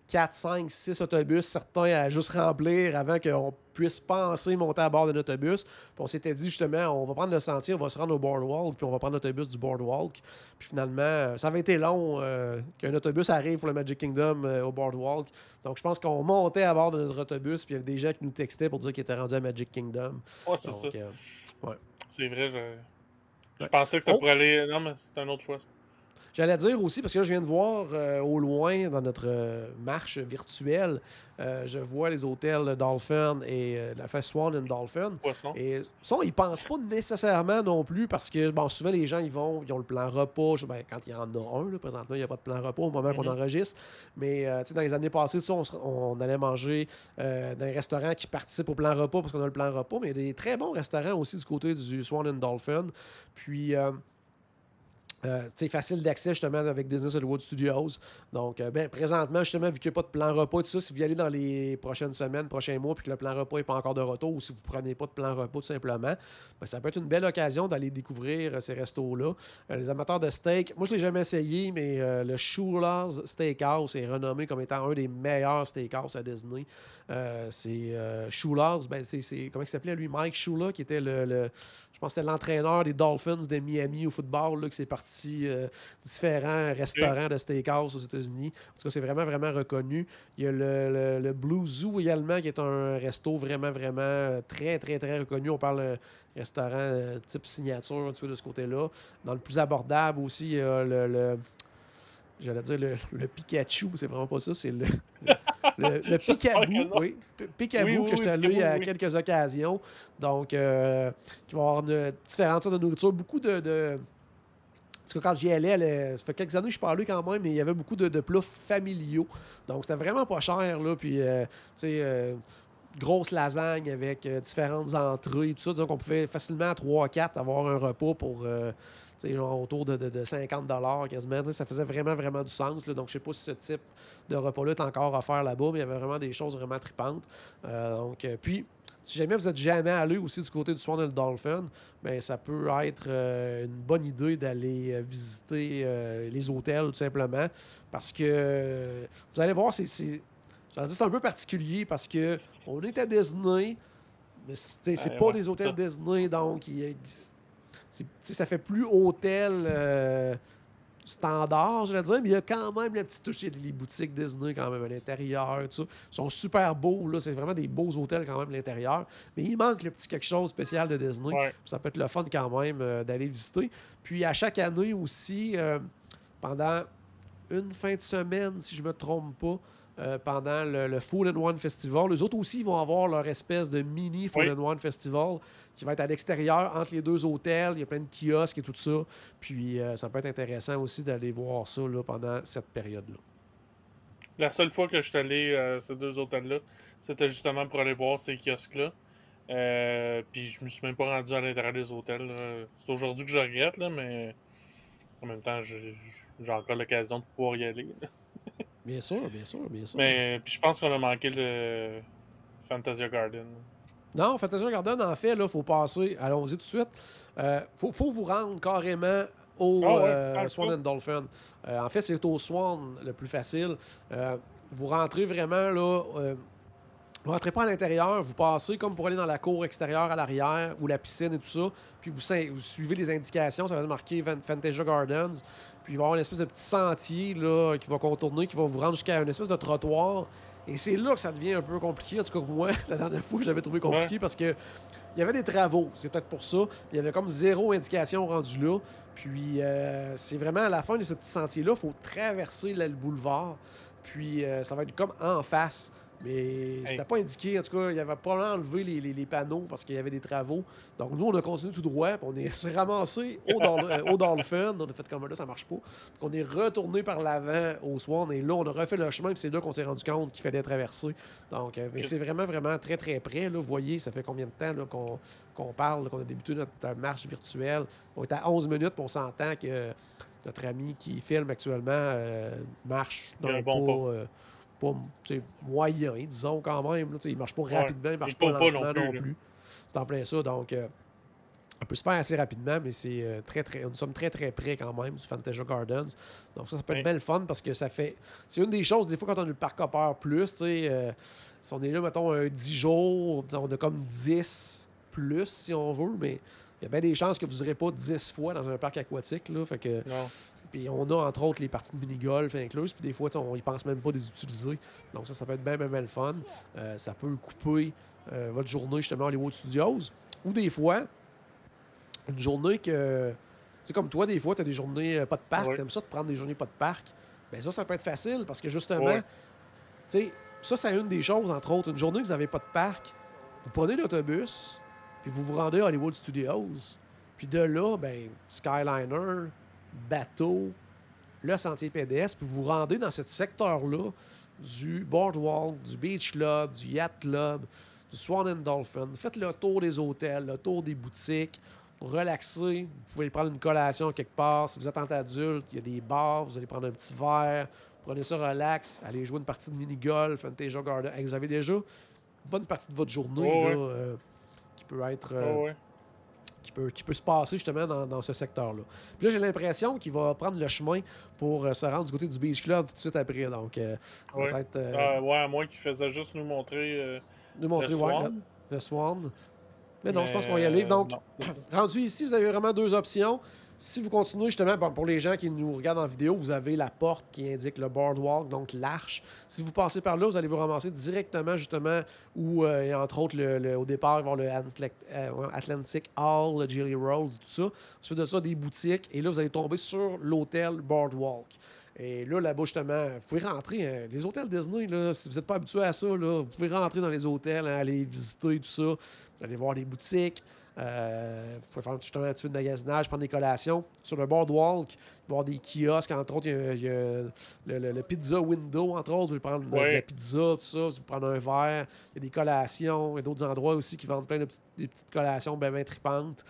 4, 5, 6 autobus, certains à juste remplir avant qu'on puisse penser monter à bord d'un autobus. Puis on s'était dit justement, on va prendre le sentier, on va se rendre au Boardwalk, puis on va prendre l'autobus du Boardwalk. Puis finalement, ça avait été long qu'un autobus arrive pour le Magic Kingdom au Boardwalk. Donc je pense qu'on montait à bord de notre autobus, puis il y avait des gens qui nous textaient pour dire qu'ils étaient rendus à Magic Kingdom. Ouais, c'est ça. Ouais. C'est vrai, je pensais que c'était pour aller... Non, mais c'était une autre fois. J'allais dire aussi, parce que là, je viens de voir au loin, dans notre marche virtuelle, je vois les hôtels Dolphin et la fête Swan and Dolphin. Poisson. Et ça, ils pensent pas nécessairement non plus, parce que bon, souvent, les gens, ils ont le plan repas. Ben, quand il y en a un, là, présentement, il n'y a pas de plan repas au moment qu'on enregistre. Mais dans les années passées, ça, on allait manger dans un restaurant qui participe au plan repas, parce qu'on a le plan repas. Mais il y a des très bons restaurants aussi du côté du Swan and Dolphin. Puis... facile d'accès justement avec Disney Hollywood Studios. Donc, présentement, justement, vu qu'il n'y a pas de plan repas, tout ça, si vous y allez dans les prochaines semaines, prochains mois, puis que le plan repas n'est pas encore de retour, ou si vous ne prenez pas de plan repas tout simplement, ça peut être une belle occasion d'aller découvrir ces restos-là. Les amateurs de steak, moi je ne l'ai jamais essayé, mais le Schuler's Steakhouse est renommé comme étant un des meilleurs steakhouse à Disney. C'est Schuler's, c'est comment il s'appelait lui, Mike Shula, qui était je pense que c'était l'entraîneur des Dolphins de Miami au football, là, qui s'est parti différents restaurants de steakhouse aux États-Unis. En tout cas, c'est vraiment, vraiment reconnu. Il y a le Blue Zoo également, qui est un resto vraiment, vraiment très, très, très reconnu. On parle restaurant type signature un petit peu de ce côté-là. Dans le plus abordable aussi, il y a j'allais dire le Pikachu, c'est vraiment pas ça, c'est le Picaboo, oui. Picaboo, que je suis allé à quelques occasions. Donc, qui va avoir différentes sortes de nourriture. Beaucoup de parce que quand j'y allais, ça fait quelques années que je parlais quand même, mais il y avait beaucoup de plats familiaux. Donc, c'était vraiment pas cher, là. Puis, grosse lasagne avec différentes entrées et tout ça. Donc, on pouvait facilement à 3-4 avoir un repas pour... genre autour de 50$ quasiment. Ça faisait vraiment, vraiment du sens. Là. Donc, je ne sais pas si ce type de repas-là est encore à faire là-bas, mais il y avait vraiment des choses vraiment tripantes. Puis, si jamais vous n'êtes jamais allé aussi du côté du Swan and Dolphin, bien, ça peut être une bonne idée d'aller visiter les hôtels, tout simplement. Parce que vous allez voir, c'est un peu particulier parce que on est à Disney, Mais c'est pas Ouais, des hôtels ça. Disney, donc ça fait plus hôtel standard, je vais dire, mais il y a quand même la petite touche. Il y a les boutiques Disney quand même à l'intérieur, tout ça. Ils sont super beaux, là. C'est vraiment des beaux hôtels quand même à l'intérieur. Mais il manque le petit quelque chose spécial de Disney. Ouais. Ça peut être le fun quand même d'aller visiter. Puis à chaque année aussi, pendant une fin de semaine, si je ne me trompe pas, pendant le Food and Wine Festival. Les autres aussi vont avoir leur espèce de mini Food Oui. and Wine Festival qui va être à l'extérieur, entre les deux hôtels. Il y a plein de kiosques et tout ça. Puis ça peut être intéressant aussi d'aller voir ça là, pendant cette période-là. La seule fois que je suis allé à ces deux hôtels-là, c'était justement pour aller voir ces kiosques-là. Puis je me suis même pas rendu à l'intérieur des hôtels, là. C'est aujourd'hui que je regrette, là, mais en même temps, j'ai encore l'occasion de pouvoir y aller, là. Bien sûr, bien sûr, bien sûr. Mais puis je pense qu'on a manqué le Fantasia Garden. Non, Fantasia Garden, en fait, il faut passer. Allons-y tout de suite. Faut vous rendre carrément au Ah ouais, tant que Swan ça. and Dolphin. En fait, c'est au Swan le plus facile. Vous rentrez vraiment là. Vous rentrez pas à l'intérieur, vous passez comme pour aller dans la cour extérieure à l'arrière ou la piscine et tout ça. Puis vous suivez les indications, ça va être marqué Fantasia Gardens. Puis il va y avoir une espèce de petit sentier là, qui va contourner, qui va vous rendre jusqu'à une espèce de trottoir. Et c'est là que ça devient un peu compliqué. En tout cas, moi, la dernière fois, je l'avais trouvé compliqué Ouais. parce que il y avait des travaux. C'est peut-être pour ça. Il y avait comme zéro indication rendue là. Puis c'est vraiment à la fin de ce petit sentier-là, il faut traverser le boulevard. Puis ça va être comme en face. Mais c'était pas indiqué. En tout cas, il avait probablement enlevé les panneaux parce qu'il y avait des travaux. Donc nous, on a continué tout droit. Puis on s'est ramassé au Dolphin. On a fait comme là, ça marche pas. Donc on est retourné par l'avant au Swan. Et là, on a refait le chemin. Puis c'est là qu'on s'est rendu compte qu'il fallait traverser. Donc mais c'est vraiment, vraiment très, très près. Là. Vous voyez, ça fait combien de temps là, qu'on parle, là, qu'on a débuté notre marche virtuelle. On est à 11 minutes. Puis on s'entend que notre ami qui filme actuellement marche Il y a dans un bon pas moyen, disons quand même. Là, il marche pas rapidement, il marche Il pas court pas lentement non non plus, plus. C'est en plein ça. Donc, on peut se faire assez rapidement, mais c'est nous sommes très, très près quand même du Fantasia Gardens. Donc, ça peut être Oui. bien le fun parce que ça fait. C'est une des choses, des fois, quand on a le parc hopper plus, si on est là, mettons, 10 jours, on a comme 10 plus si on veut, mais il y a bien des chances que vous n'irez pas 10 fois dans un parc aquatique. Là, fait que. Non. Puis on a entre autres les parties de mini-golf incluses, puis des fois, on y pense même pas des utiliser. Donc ça peut être bien, bien, bien le fun. Ça peut couper votre journée justement à Hollywood Studios. Ou des fois, une journée que. Tu sais, comme toi, des fois, tu as des journées pas de parc, Ouais. tu aimes ça de prendre des journées pas de parc. Bien ça peut être facile parce que justement, Ouais. tu sais, ça, c'est une des choses, entre autres. Une journée que vous n'avez pas de parc, vous prenez l'autobus, puis vous vous rendez à Hollywood Studios. Puis de là, ben, Skyliner, bateau, le sentier pédestre, puis vous vous rendez dans ce secteur-là du Boardwalk, du Beach Club, du Yacht Club, du Swan and Dolphin. Faites le tour des hôtels, le tour des boutiques, relaxer. Vous pouvez prendre une collation quelque part. Si vous êtes en adulte, il y a des bars, vous allez prendre un petit verre, prenez ça relax, allez jouer une partie de mini-golf, Fantasia Garden. Hey, vous avez déjà une bonne partie de votre journée Oh, là, qui peut être... Oh, ouais. qui peut se passer justement dans ce secteur-là. Puis là, j'ai l'impression qu'il va prendre le chemin pour se rendre du côté du Beach Club tout de suite après. Donc, Ouais. peut-être Ouais, à moins qu'il faisait juste nous montrer nous montrer le Swan. le Swan. Mais non, je pense Mais, qu'on va y aller. Donc, non. rendu ici, vous avez vraiment deux options. Si vous continuez justement, bon, pour les gens qui nous regardent en vidéo, vous avez la porte qui indique le boardwalk, donc l'arche. Si vous passez par là, vous allez vous ramasser directement justement où, entre autres, au départ, il va y avoir le Atlantic Hall, le Jelly Rolls, tout ça. Ensuite de ça, des boutiques. Et là, vous allez tomber sur l'hôtel Boardwalk. Et là-bas, justement, vous pouvez rentrer. Les hôtels Disney, là, si vous n'êtes pas habitué à ça, là, vous pouvez rentrer dans les hôtels, aller visiter tout ça. Vous allez voir les boutiques. Vous pouvez faire justement un petit peu de magasinage, prendre des collations. Sur le boardwalk, il va y avoir des kiosques. Entre autres, il y a le pizza window, entre autres. Vous pouvez prendre de la pizza, tout ça. Vous pouvez prendre un verre. Il y a des collations. Il y a d'autres endroits aussi qui vendent plein de des petites collations bien tripantes.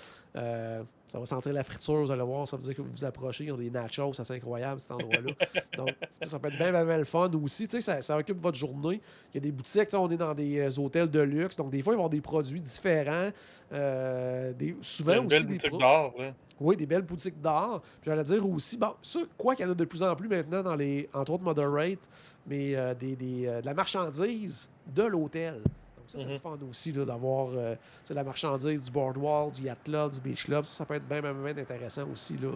Ça va sentir la friture, vous allez voir, ça veut dire que vous vous approchez, ils ont des nachos, ça c'est incroyable cet endroit-là. Donc, ça peut être bien, bien, bien le fun aussi. Ça occupe votre journée. Il y a des boutiques, on est dans des hôtels de luxe, donc des fois, ils vont avoir des produits différents. Souvent Il y a une aussi belle des boutique d'art, là. Oui, des belles boutiques d'art. Puis j'allais dire aussi, bon, ça, quoi qu'il y en a de plus en plus maintenant dans les, entre autres, Moderate, mais de la marchandise de l'hôtel. Donc, ça, c'est le fun aussi là, d'avoir la marchandise du boardwalk, du yacht club, du beach club. Ça peut être bien intéressant aussi. Là.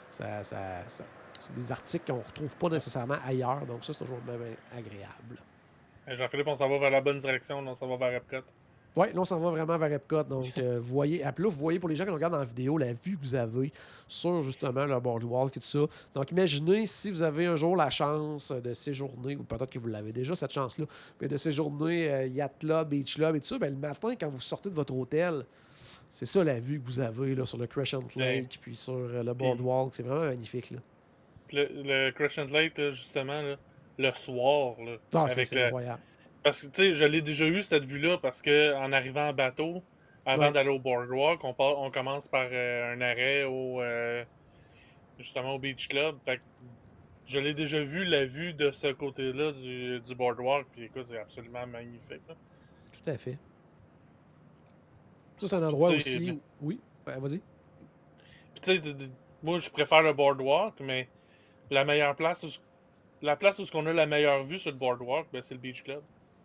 C'est des articles qu'on ne retrouve pas nécessairement ailleurs. Donc ça, c'est toujours bien agréable. Jean-Philippe, on s'en va vers la bonne direction, on s'en va vers Epcot. Oui, là, on s'en va vraiment vers Epcot. Donc, vous voyez, là, vous voyez pour les gens qui nous regardent en vidéo, la vue que vous avez sur justement le boardwalk et tout ça. Donc, imaginez si vous avez un jour la chance de séjourner, ou peut-être que vous l'avez déjà cette chance-là, mais de séjourner Yacht Club, Beach Club et tout ça, ben, le matin, quand vous sortez de votre hôtel, c'est ça la vue que vous avez là, sur le Crescent Lake, puis sur le boardwalk. C'est vraiment magnifique. Là. Le Crescent Lake, là, justement, là, le soir, là, avec c'est incroyable. Parce que, tu sais, je l'ai déjà eu, cette vue-là, parce que en arrivant en bateau, avant d'aller au boardwalk, on commence par un arrêt justement au Beach Club. Fait que je l'ai déjà vu, la vue de ce côté-là du boardwalk, puis écoute, c'est absolument magnifique. Là. Tout à fait. Ça, c'est un endroit aussi... Oui, ben, vas-y. Puis tu sais, moi, je préfère le boardwalk, mais la meilleure place... La place où on a la meilleure vue sur le boardwalk, ben, c'est le Beach Club.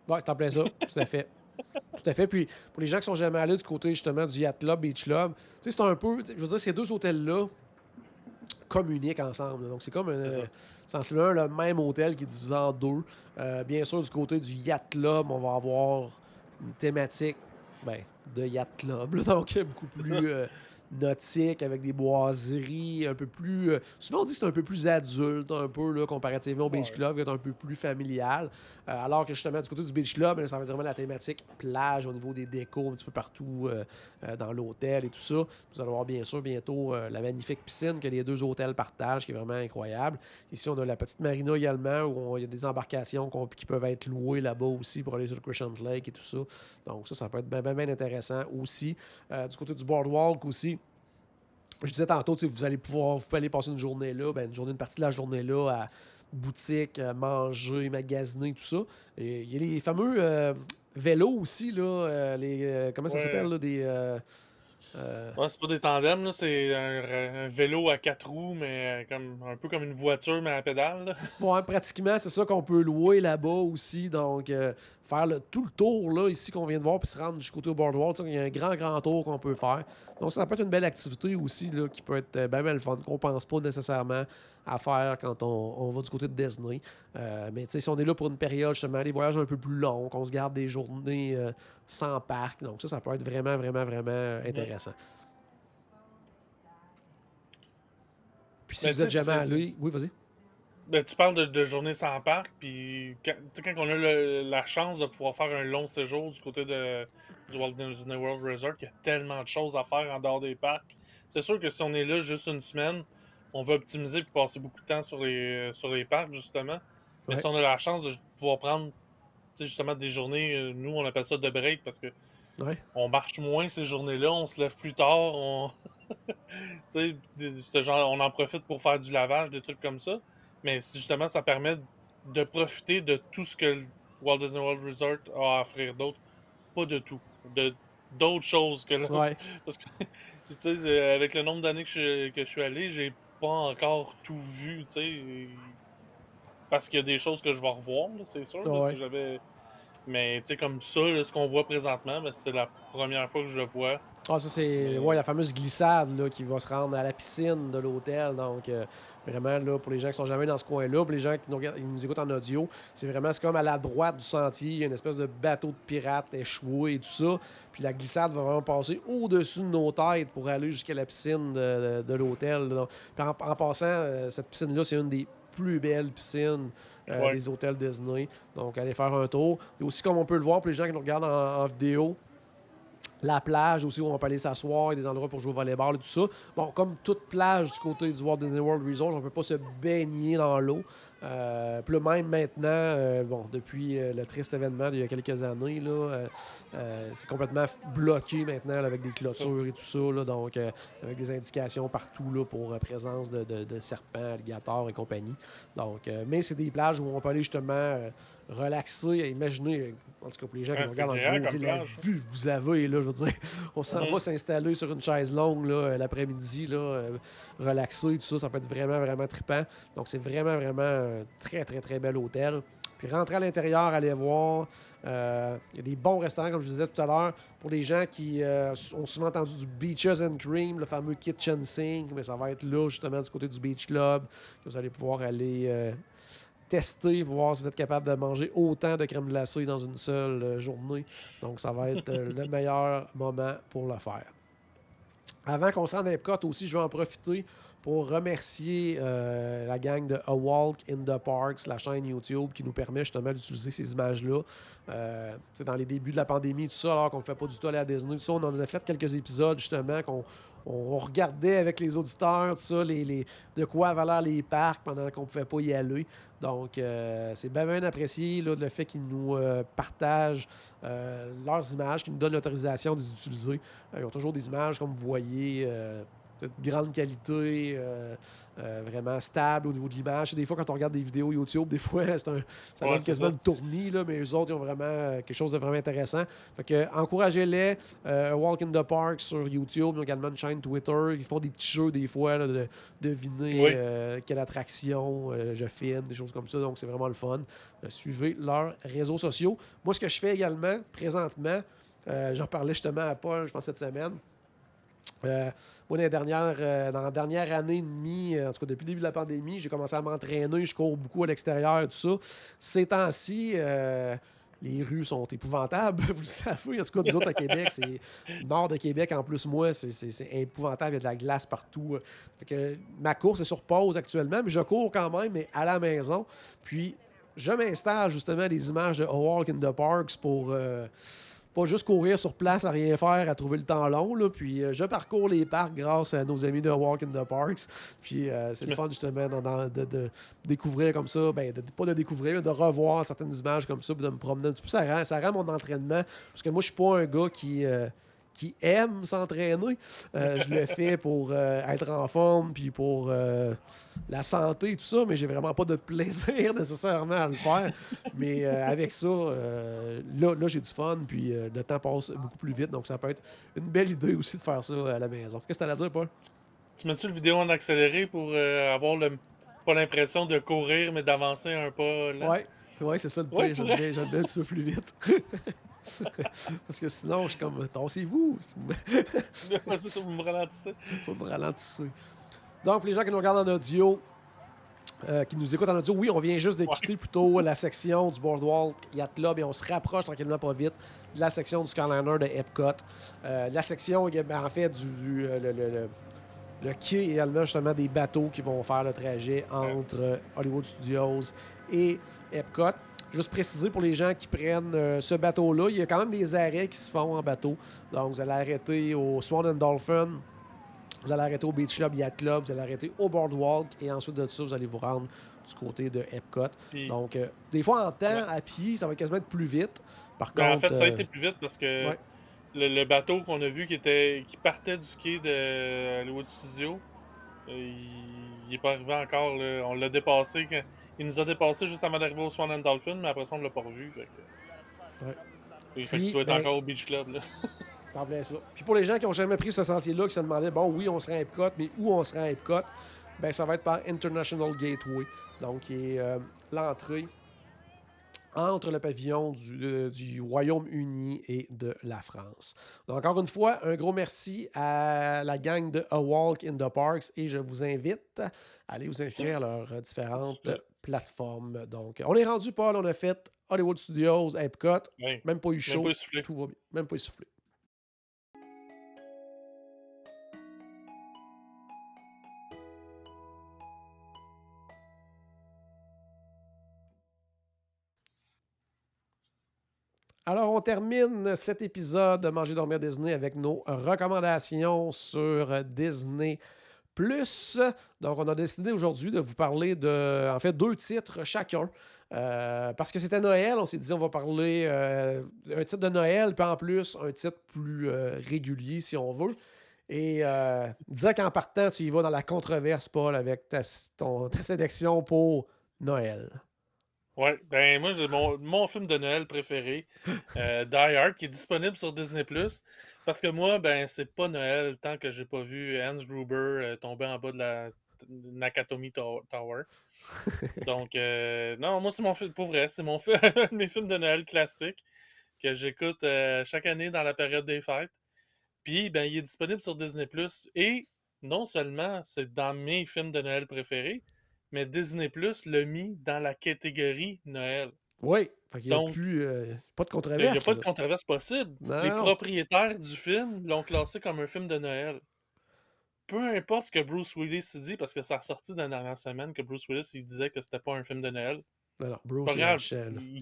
Oui, c'est en plein ça, tout à fait. Tout à fait. Puis, pour les gens qui sont jamais allés du côté, justement, du Yacht Club, Beach Club, tu sais, c'est un peu... Je veux dire, ces deux hôtels-là communiquent ensemble. Donc, c'est comme sensiblement le même hôtel qui est divisé en deux. Bien sûr, du côté du Yacht Club, on va avoir une thématique de Yacht Club. Là, donc, beaucoup plus nautique, avec des boiseries un peu plus... souvent, on dit que c'est un peu plus adulte, un peu, là, comparativement au Beach Club, qui est un peu plus familial. Alors que, justement, du côté du Beach Club, ça va être vraiment la thématique plage au niveau des décos un petit peu partout dans l'hôtel et tout ça. Vous allez voir, bien sûr, bientôt la magnifique piscine que les deux hôtels partagent, qui est vraiment incroyable. Ici, on a la petite marina également, où il y a des embarcations qui peuvent être louées là-bas aussi pour aller sur le Crescent Lake et tout ça. Donc ça peut être bien intéressant aussi. Du côté du boardwalk aussi, je disais tantôt, vous pouvez aller passer une journée là, une partie de la journée là à boutique, manger, magasiner, tout ça. Et il y a les fameux vélos aussi, là, comment ça s'appelle, là, des... Ouais, c'est pas des tandems, là, c'est un vélo à 4 roues, mais un peu comme une voiture, mais à pédale. Là. Bon, pratiquement, c'est ça qu'on peut louer là-bas aussi. Donc, faire tout le tour là, ici qu'on vient de voir, puis se rendre jusqu'au côté au boardwalk. Il y a un grand tour qu'on peut faire. Donc, ça peut être une belle activité aussi là, qui peut être bien le fun, qu'on ne pense pas nécessairement à faire quand on va du côté de Disney. Mais si on est là pour une période, justement, les voyages un peu plus longs, qu'on se garde des journées sans parc. Donc, ça peut être vraiment intéressant. Puis si vous êtes jamais allé... Oui, vas-y. Ben, tu parles de journée sans parc, puis quand on a la chance de pouvoir faire un long séjour du côté du Walt Disney World Resort, il y a tellement de choses à faire en dehors des parcs. C'est sûr que si on est là juste une semaine, on va optimiser et passer beaucoup de temps sur les parcs, justement. Mais si on a la chance de pouvoir prendre justement des journées, nous on appelle ça de break, parce que on marche moins ces journées-là, on se lève plus tard, on en profite pour faire du lavage, des trucs comme ça. Mais justement, ça permet de profiter de tout ce que le Walt Disney World Resort a à offrir d'autre. Pas de tout. D'autres choses que là. Ouais. Parce que, avec le nombre d'années que je suis allé, j'ai pas encore tout vu, parce qu'il y a des choses que je vais revoir, là, c'est sûr. Là, si j'avais... Mais, comme ça, là, ce qu'on voit présentement, c'est la première fois que je le vois. Ah, ça, c'est la fameuse glissade là, qui va se rendre à la piscine de l'hôtel. Donc, vraiment, là, pour les gens qui sont jamais dans ce coin-là, pour les gens qui nous écoutent en audio, c'est comme à la droite du sentier. Il y a une espèce de bateau de pirates échoué et tout ça. Puis la glissade va vraiment passer au-dessus de nos têtes pour aller jusqu'à la piscine de l'hôtel. Puis en passant, cette piscine-là, c'est une des plus belles piscines des hôtels Disney. Donc, allez faire un tour. Et aussi, comme on peut le voir, pour les gens qui nous regardent en vidéo, la plage aussi où on peut aller s'asseoir, il y a des endroits pour jouer au volleyball et tout ça. Bon, comme toute plage du côté du Walt Disney World Resort, on ne peut pas se baigner dans l'eau. Puis là, même maintenant, depuis le triste événement d'il y a quelques années, là, c'est complètement bloqué maintenant là, avec des clôtures et tout ça. Là, donc, avec des indications partout là, pour présence de serpents, alligators et compagnie. Donc, mais c'est des plages où on peut aller justement relaxer. Imaginez, en tout cas pour les gens qui nous regardent en vidéo, la vue que vous avez, là, je veux dire, on s'en va s'installer sur une chaise longue là, l'après-midi, là, relaxer, tout ça, ça peut être vraiment trippant. Donc, c'est vraiment très bel hôtel. puis rentrer à l'intérieur, aller voir. Il y a des bons restaurants, comme je disais tout à l'heure, pour les gens qui ont souvent entendu du Beaches and Cream, le fameux Kitchen Sink, mais ça va être là, justement, du côté du Beach Club, que vous allez pouvoir aller tester, voir si vous êtes capable de manger autant de crème glacée dans une seule journée. Donc, ça va être le meilleur moment pour le faire. Avant qu'on se rende à Epcot aussi, je vais en profiter pour remercier la gang de A Walk in the Parks, la chaîne YouTube qui nous permet justement d'utiliser ces images-là. Dans les débuts de la pandémie, tout ça, alors qu'on ne fait pas du tout aller à Disney, tout ça, on en a fait quelques épisodes justement qu'on regardait avec les auditeurs, tout ça, de quoi avaient l'air les parcs pendant qu'on ne pouvait pas y aller. Donc, c'est bien apprécié là, le fait qu'ils nous partagent leurs images, qu'ils nous donnent l'autorisation de les utiliser. Ils ont toujours des images, comme vous voyez, de grande qualité, vraiment stable au niveau de l'image. Des fois, quand on regarde des vidéos YouTube, des fois, ça donne quasiment le tournis, là, mais eux autres, ils ont vraiment quelque chose de vraiment intéressant. Fait que, encouragez-les. Walk in the Park sur YouTube. Ils ont également une chaîne Twitter. Ils font des petits jeux, des fois, là, de deviner quelle attraction je filme, des choses comme ça. Donc, c'est vraiment le fun. Suivez leurs réseaux sociaux. Moi, ce que je fais également, présentement, j'en parlais justement à Paul, je pense, cette semaine. Moi, dans la dernière année et demie, en tout cas depuis le début de la pandémie, j'ai commencé à m'entraîner, je cours beaucoup à l'extérieur et tout ça. Ces temps-ci, les rues sont épouvantables, vous le savez. En tout cas, nous autres à Québec, c'est nord de Québec, en plus, moi, c'est épouvantable, il y a de la glace partout. Fait que ma course est sur pause actuellement, mais je cours quand même, mais à la maison. Puis, je m'installe justement des images de A Walk in the Parks pour... pas juste courir sur place à rien faire, à trouver le temps long. Là. Puis je parcours les parcs grâce à nos amis de Walk in the Parks. Puis c'est le fun justement de découvrir comme ça. Pas de découvrir, mais de revoir certaines images comme ça, puis de me promener un petit peu. Ça rend mon entraînement. Parce que moi, je suis pas un gars qui aime s'entraîner. Je le fais pour être en forme, puis pour la santé et tout ça, mais j'ai vraiment pas de plaisir nécessairement à le faire. Mais avec ça, là j'ai du fun, puis le temps passe beaucoup plus vite, donc ça peut être une belle idée aussi de faire ça à la maison. Qu'est-ce que tu as à dire, Paul? Tu mets-tu le vidéo en accéléré pour avoir pas l'impression de courir, mais d'avancer un pas là? Ouais, c'est ça le point. J'aime bien un petit peu plus vite. Parce que sinon, je suis comme, tassez-vous. C'est ça, vous me ralentissez. Faut me ralentir. Donc, pour les gens qui nous regardent en audio, qui nous écoutent en audio, oui, on vient juste de quitter plutôt la section du Boardwalk Yacht Club et on se rapproche tranquillement pas vite de la section du Skyliner de Epcot. La section, en fait, le quai également, justement, des bateaux qui vont faire le trajet entre Hollywood Studios et Epcot. Juste préciser pour les gens qui prennent ce bateau-là, il y a quand même des arrêts qui se font en bateau. Donc, vous allez arrêter au Swan and Dolphin, vous allez arrêter au Beach Club Yacht Club, vous allez arrêter au Boardwalk et ensuite de ça, vous allez vous rendre du côté de Epcot. Puis, donc, des fois, en temps, à pied, ça va quasiment être plus vite. Par contre, en fait, ça a été plus vite parce que le bateau qu'on a vu qui partait du quai de Hollywood Studios, il n'est pas arrivé encore. Là. On l'a dépassé. Il nous a dépassé juste avant d'arriver au Swan and Dolphin, mais après ça, on ne l'a pas revu. Fait qu'il doit être encore au Beach Club. Là. T'en plein ça. Puis pour les gens qui n'ont jamais pris ce sentier-là, qui se demandaient, bon, oui, on sera à Epcot, mais où on sera à Epcot? Ben, ça va être par International Gateway. Donc, qui est l'entrée entre le pavillon du Royaume-Uni et de la France. Donc, encore une fois, un gros merci à la gang de A Walk in the Parks et je vous invite à aller vous inscrire à leurs différentes plateformes. Donc, on est rendu, Paul, on a fait Hollywood Studios, Epcot, même pas eu chaud, tout va bien, même pas essoufflé. Alors, on termine cet épisode de Manger, Dormir, Disney avec nos recommandations sur Disney+. Donc, on a décidé aujourd'hui de vous parler de, en fait, 2 titres chacun. Parce que c'était Noël, on s'est dit on va parler un titre de Noël, puis en plus, un titre plus régulier, si on veut. Et disais qu'en partant, tu y vas dans la controverse, Paul, avec ta sélection pour Noël. Ouais, ben moi, j'ai mon film de Noël préféré, Die Hard, qui est disponible sur Disney+. Parce que moi, ben c'est pas Noël tant que j'ai pas vu Hans Gruber tomber en bas de Nakatomi Tower. Donc, non, moi, c'est mon film, pour vrai, c'est mon film, un de mes films de Noël classiques que j'écoute chaque année dans la période des fêtes. Puis, ben, il est disponible sur Disney+. Et non seulement c'est dans mes films de Noël préférés, mais Disney+ l'a mis dans la catégorie Noël. Oui, fait qu'il n'y a Donc, plus pas de il n'y a controverse, pas de là. controverse possible. Les Non, non. propriétaires du film l'ont classé comme un film de Noël. Peu importe ce que Bruce Willis dit, parce que ça a sorti dans la dernière semaine que Bruce Willis il disait que c'était pas un film de Noël. Non, non, Pas Bruce, il est dans le grave. champ,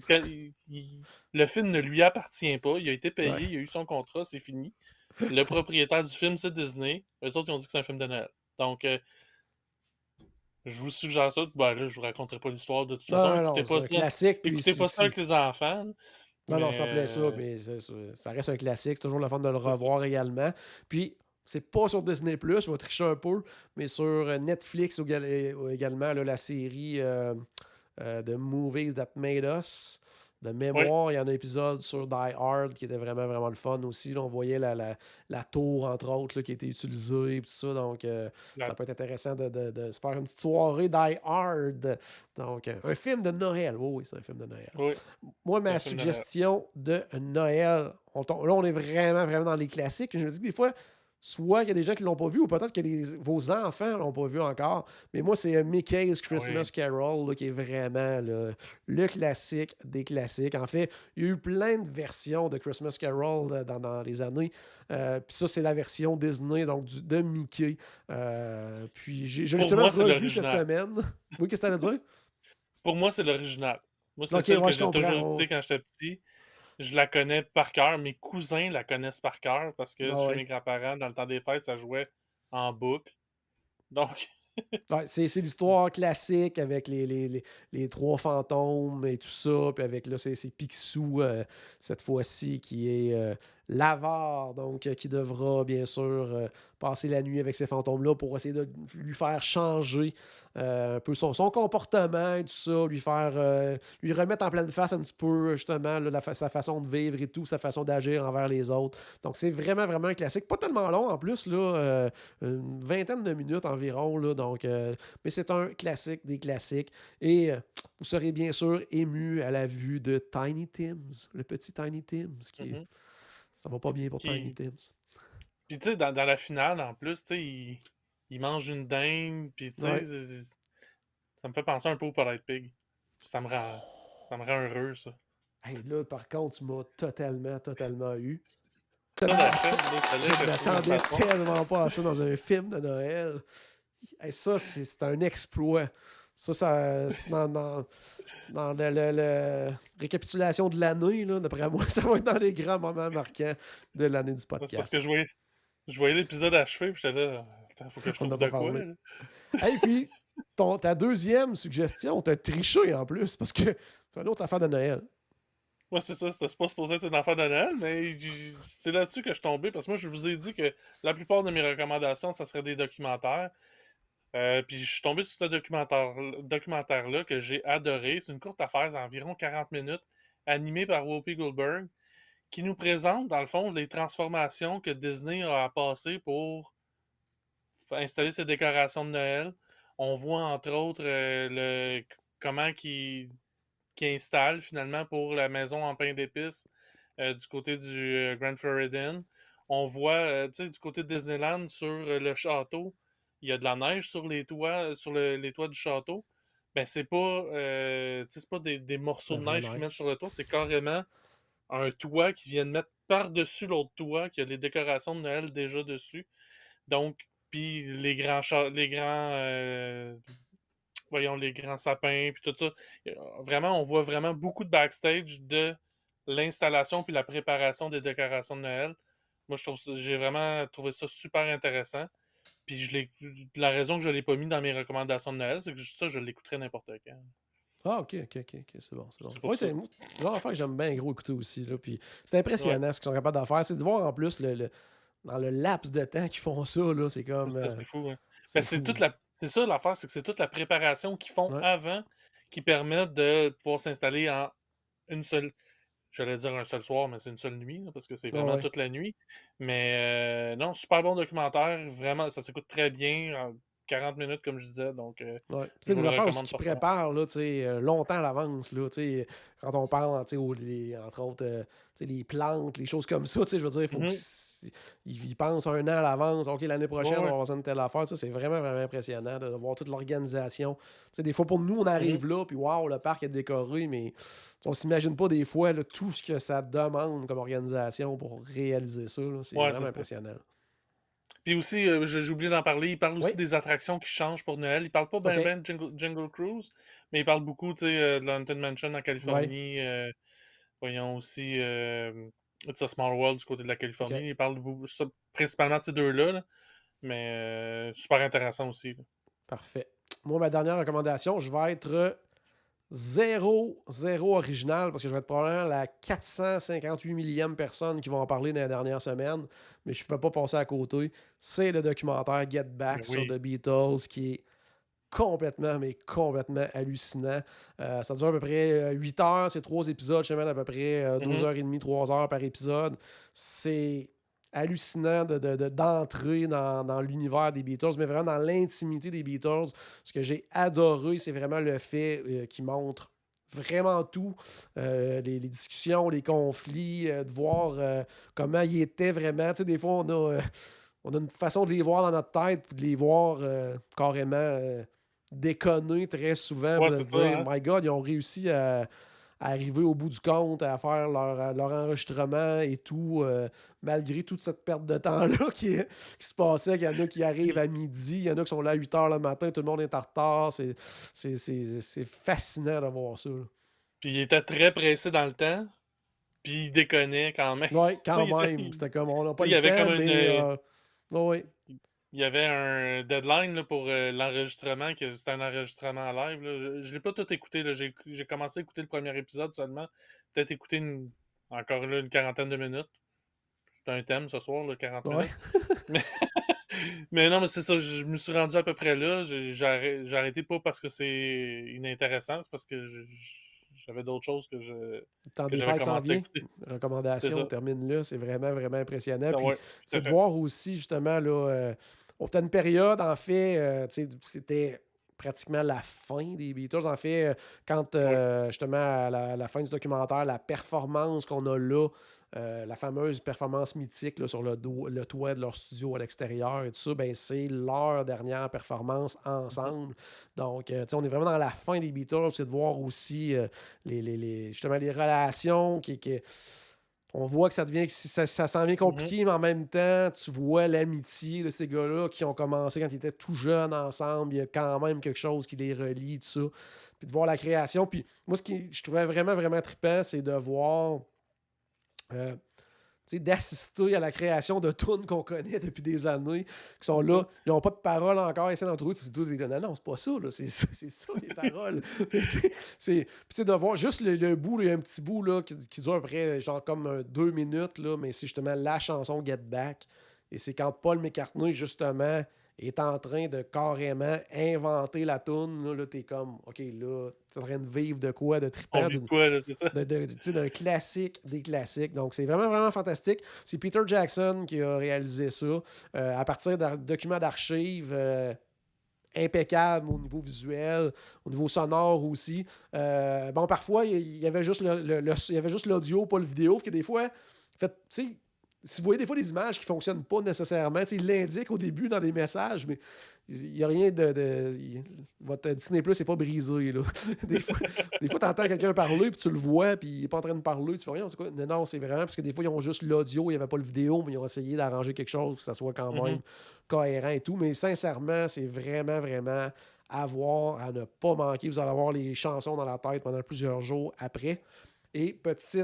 là. Le film ne lui appartient pas. Il a été payé, Ouais. il a eu son contrat, c'est fini. Le propriétaire du film, c'est Disney. Eux autres, ils ont dit que c'est un film de Noël. Donc, je vous suggère ça. Ben là, je vous raconterai pas l'histoire de toute façon. Non, non, non, c'est un classique, puis Écoutez pas ça avec les enfants. Non, non, ça Mais plaît ça, mais ça reste un classique. C'est toujours le fun de le c'est ça. revoir également. Puis, c'est pas sur Disney+, je vais tricher un peu, mais sur Netflix également, là, la série de Movies That Made Us. De Oui, mémoire, il y en a un épisode sur Die Hard qui était vraiment, vraiment le fun aussi. Là, on voyait la tour, entre autres, là, qui a été utilisée et tout ça. Donc, ça la- peut être intéressant de se faire une petite soirée Die Hard. Donc, un film de Noël. Oui, oui, c'est un film de Noël. oui, Moi, c'est un ma film de Noël. suggestion de Noël, là, on est vraiment, vraiment dans les classiques. Je me dis que des fois, soit il y a des gens qui ne l'ont pas vu, ou peut-être que vos enfants ne l'ont pas vu encore. Mais moi, c'est Mickey's Christmas Oui. Carol, là, qui est vraiment le classique des classiques. En fait, il y a eu plein de versions de Christmas Carol dans les années. Puis ça, c'est la version Disney, donc de Mickey. Puis je l'ai Pour justement moi, c'est revu cette l'original. semaine. Oui, qu'est-ce que tu allais dire? Pour moi, c'est l'original. Moi, c'est Ok, celle ouais, que je j'ai toujours comprends. écoutée quand j'étais petit. Je la connais par cœur. Mes cousins la connaissent par cœur parce que Ah chez ouais. mes grands-parents, dans le temps des fêtes, ça jouait en boucle. Donc, Ouais, c'est l'histoire classique avec les trois fantômes et tout ça, puis avec là, c'est Picsou cette fois-ci qui est l'avare, donc qui devra bien sûr passer la nuit avec ces fantômes-là pour essayer de lui faire changer un peu son comportement et tout ça, lui remettre en pleine face un petit peu justement là, sa façon de vivre et tout, sa façon d'agir envers les autres. Donc c'est vraiment, vraiment un classique. Pas tellement long en plus, là, une vingtaine de minutes environ, là, donc, mais c'est un classique des classiques. Et vous serez bien sûr ému à la vue de Tiny Tims, le petit Tiny Tims, mhm. ça va pas bien pour Tiny Puis, Tims. puis tu sais, dans la finale, en plus, tu sais, il mange une dinde. Puis, tu sais, Ouais. ça me fait penser un peu au Polite Pig. Ça me rend heureux, ça. Hey, là, par contre, tu m'as totalement, totalement eu. Ça, la film, là, fallait Je que je trouve une m'attendais façon. tellement pas à ça dans un film de Noël. Hey, ça, c'est un exploit. Ça c'est dans le récapitulation de l'année, là, d'après moi, ça va être dans les grands moments marquants de l'année du C'est parce podcast. que je voyais l'épisode achevé, puis j'étais là, attends, faut que je On n'a trouve pas de quoi, parlé. là. Et puis, ta deuxième suggestion, t'as triché en plus, parce que c'est une autre affaire de Noël. Moi, c'est ça, c'était pas supposé être une affaire de Noël, mais c'est là-dessus que je suis tombé, parce que moi, je vous ai dit que la plupart de mes recommandations, ça serait des documentaires. Puis je suis tombé sur ce documentaire-là que j'ai adoré. C'est une courte affaire, c'est environ 40 minutes, animé par Whoopi Goldberg, qui nous présente, dans le fond, les transformations que Disney a à passer pour installer ses décorations de Noël. On voit, entre autres, comment qui installe finalement pour la maison en pain d'épices du côté du Grand Floridian. On voit, tu sais, du côté de Disneyland, sur le château, il y a de la neige sur les toits, sur les toits du château. Ben, tu sais, c'est pas des morceaux La de vraie neige qu'ils mettent neige. sur le toit, c'est carrément un toit qu'ils viennent mettre par-dessus l'autre toit, qui a les décorations de Noël déjà dessus. Donc, puis les grands sapins, puis tout ça. Vraiment, on voit vraiment beaucoup de backstage de l'installation puis la préparation des décorations de Noël. Moi, j'ai vraiment trouvé ça super intéressant. Puis la raison que je ne l'ai pas mis dans mes recommandations de Noël, c'est que ça, je l'écouterais n'importe quand. Ah, ok, c'est bon, c'est bon. C'est pour Oui, ça. c'est le genre d'affaire que j'aime bien gros écouter aussi. Là, puis c'est Ouais, impressionnant ce qu'ils sont capables de faire. C'est de voir en plus dans le laps de temps qu'ils font ça, là, c'est c'est comme. ça, c'est fou. Hein. Ben, C'est fou. c'est ça l'affaire, c'est que c'est toute la préparation qu'ils font Ouais, avant qui permet de pouvoir s'installer en une seule. J'allais dire un seul soir, mais c'est une seule nuit, là, parce que c'est ouais, vraiment ouais. toute la nuit. Mais non, super bon documentaire, vraiment, ça s'écoute très bien. 40 minutes, comme je disais. Donc, Ouais. je C'est vous des le affaires aussi recommande qui fortement. préparent là, longtemps à l'avance. Là, quand on parle, entre autres, les plantes, les choses comme ça, je veux dire, il faut Mhm. qu'ils pensent un an à l'avance. OK, l'année Ouais, prochaine, on va ouais. avoir ça, une telle affaire. Ça, c'est vraiment, vraiment impressionnant de voir toute l'organisation. Des fois, pour nous, on Mhm. arrive là, puis waouh, le parc est décoré, mais on s'imagine pas des fois là, tout ce que ça demande comme organisation pour réaliser ça. Là. C'est Ouais, c'est vraiment ça. impressionnant. Puis aussi, j'ai oublié d'en parler, il parle Oui, aussi des attractions qui changent pour Noël. Il parle pas OK. ben Jungle Cruise, mais il parle beaucoup, de la Haunted Mansion en Ouais, Californie. Voyons aussi It's a Small World du côté de la OK. Californie. Il parle principalement de ces deux-là, là. Mais super intéressant aussi, là. Parfait. Moi, ma dernière recommandation, je vais être zéro, zéro original parce que je vais être probablement la 458 millième personne qui va en parler dans les dernières semaines, mais je ne peux pas passer à côté. C'est le documentaire Get Mais Back sur oui. The Beatles qui est complètement, mais complètement hallucinant. Ça dure à peu près 8 heures, c'est 3 épisodes, je à peu près 2 Mhm. heures et demie, 3 heures par épisode. C'est hallucinant d'entrer dans l'univers des Beatles, mais vraiment dans l'intimité des Beatles. Ce que j'ai adoré, c'est vraiment le fait qu'ils montrent vraiment tout, les discussions, les conflits, de voir comment ils étaient vraiment. Tu sais, des fois, on a une façon de les voir dans notre tête, puis de les voir carrément déconner très souvent, puis Ouais, de c'est se ça, dire, hein. My God, ils ont réussi à arriver au bout du compte, à faire leur enregistrement et tout, malgré toute cette perte de temps-là qui se passait. Il y en a qui arrivent à midi, il y en a qui sont là à 8 heures le matin, tout le monde est en retard. C'est fascinant de voir ça. Puis il était très pressé dans le temps, puis il déconnait quand même. Oui, Tu sais, quand même. C'était comme, on n'a pas il le y avait temps, comme mais oui, il y avait un deadline là, pour l'enregistrement, que c'était un enregistrement live, là. Je l'ai pas tout écouté, là. J'ai commencé à écouter le premier épisode seulement. Peut-être écouter encore là, une quarantaine de minutes. C'est un thème ce soir, là, 40 oui. minutes. Mais, mais non, mais c'est ça, je me suis rendu à peu près là. J'ai arrêté pas parce que c'est inintéressant, c'est parce que j'avais d'autres choses Le temps que des j'avais fêtes s'en commencé à vient. écouter. C'est Recommandation, ça. on termine là. C'est vraiment, vraiment impressionnant. Puis, Ouais, tout c'est à de fait. voir aussi, justement, là, on était une période, en fait, tu sais, c'était pratiquement la fin des Beatles. En fait, quand, Oui. justement, à la fin du documentaire, la performance qu'on a là, la fameuse performance mythique là, sur le toit de leur studio à l'extérieur et tout ça, ben, c'est leur dernière performance Mhm. ensemble. Donc, tu sais, on est vraiment dans la fin des Beatles. C'est de voir aussi justement les relations on voit que ça s'en vient Mhm. compliqué, mais en même temps, tu vois l'amitié de ces gars-là qui ont commencé quand ils étaient tout jeunes ensemble. Il y a quand même quelque chose qui les relie, tout ça. Puis de voir la création. Puis moi, je trouvais vraiment, vraiment trippant, c'est de voir euh, d'assister à la création de tunes qu'on connaît depuis des années, qui sont C'est là, ça. ils n'ont pas de paroles encore, essaient d'en trouver, c'est tout des non, non, c'est pas ça, là, c'est ça les paroles. Puis, de voir juste le bout, il y a un petit bout là, qui dure à peu près genre comme 2 minutes, là, mais c'est justement la chanson Get Back. Et c'est quand Paul McCartney, justement, est en train de carrément inventer la tune. Là, t'es comme, OK, là, t'es en train de vivre de quoi, de On trippant, vit de quoi, là, c'est ça? d'un classique des classiques. Donc, c'est vraiment, vraiment fantastique. C'est Peter Jackson qui a réalisé ça à partir d'un document d'archives impeccable au niveau visuel, au niveau sonore aussi. Bon, parfois, il y avait juste il y avait juste l'audio, pas le vidéo, parce que des fois, fait, tu sais, si vous voyez des fois des images qui ne fonctionnent pas nécessairement, il l'indique au début dans des messages, mais il n'y a rien votre Disney Plus n'est pas brisé. Là. Des fois, tu entends quelqu'un parler, puis tu le vois, puis il n'est pas en train de parler, tu fais rien, c'est quoi? Non, c'est vraiment parce que des fois, ils ont juste l'audio, il n'y avait pas le vidéo, mais ils ont essayé d'arranger quelque chose pour que ça soit quand même Mhm. cohérent et tout. Mais sincèrement, c'est vraiment, vraiment à voir, à ne pas manquer. Vous allez avoir les chansons dans la tête pendant plusieurs jours après. Et petit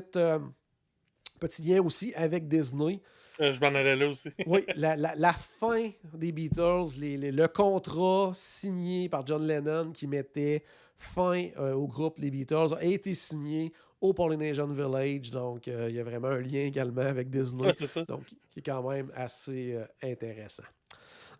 lien aussi avec Disney. Je m'en allais là aussi. Oui, la fin des Beatles, le contrat signé par John Lennon qui mettait fin au groupe Les Beatles a été signé au Polynesian Village. Donc, il y a vraiment un lien également avec Disney. Ouais, c'est ça. Donc, qui est quand même assez intéressant.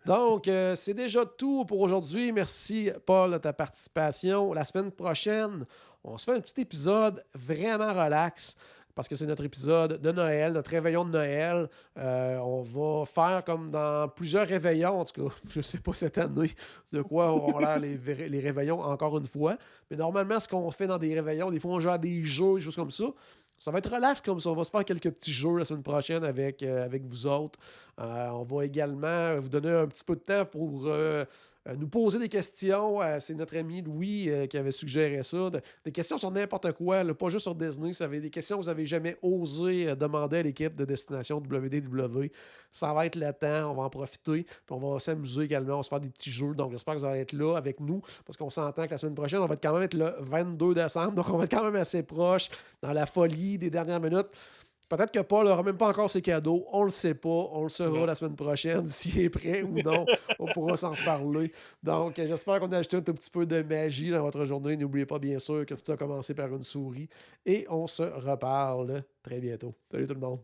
Donc, c'est déjà tout pour aujourd'hui. Merci, Paul, de ta participation. La semaine prochaine, on se fait un petit épisode vraiment relax. parce que c'est notre épisode de Noël, notre réveillon de Noël. On va faire comme dans plusieurs réveillons, en tout cas, je ne sais pas cette année de quoi auront l'air les réveillons encore une fois. Mais normalement, ce qu'on fait dans des réveillons, des fois on joue à des jeux, des choses comme ça. Ça va être relax comme ça. On va se faire quelques petits jeux la semaine prochaine avec vous autres. On va également vous donner un petit peu de temps pour nous poser des questions. C'est notre ami Louis qui avait suggéré ça. Des questions sur n'importe quoi, là, pas juste sur Disney. Ça va être des questions que vous n'avez jamais osé demander à l'équipe de Destination WDW. Ça va être le temps. On va en profiter. Puis on va s'amuser également. On va se faire des petits jeux. Donc j'espère que vous allez être là avec nous parce qu'on s'entend que la semaine prochaine, on va quand même être le 22 décembre. Donc on va être quand même assez proche dans la folie des dernières minutes. Peut-être que Paul n'aura même pas encore ses cadeaux. On le sait pas. On le saura la semaine prochaine s'il est prêt ou non. On pourra s'en reparler. Donc, j'espère qu'on a ajouté un tout petit peu de magie dans votre journée. N'oubliez pas, bien sûr, que tout a commencé par une souris. Et on se reparle très bientôt. Salut tout le monde.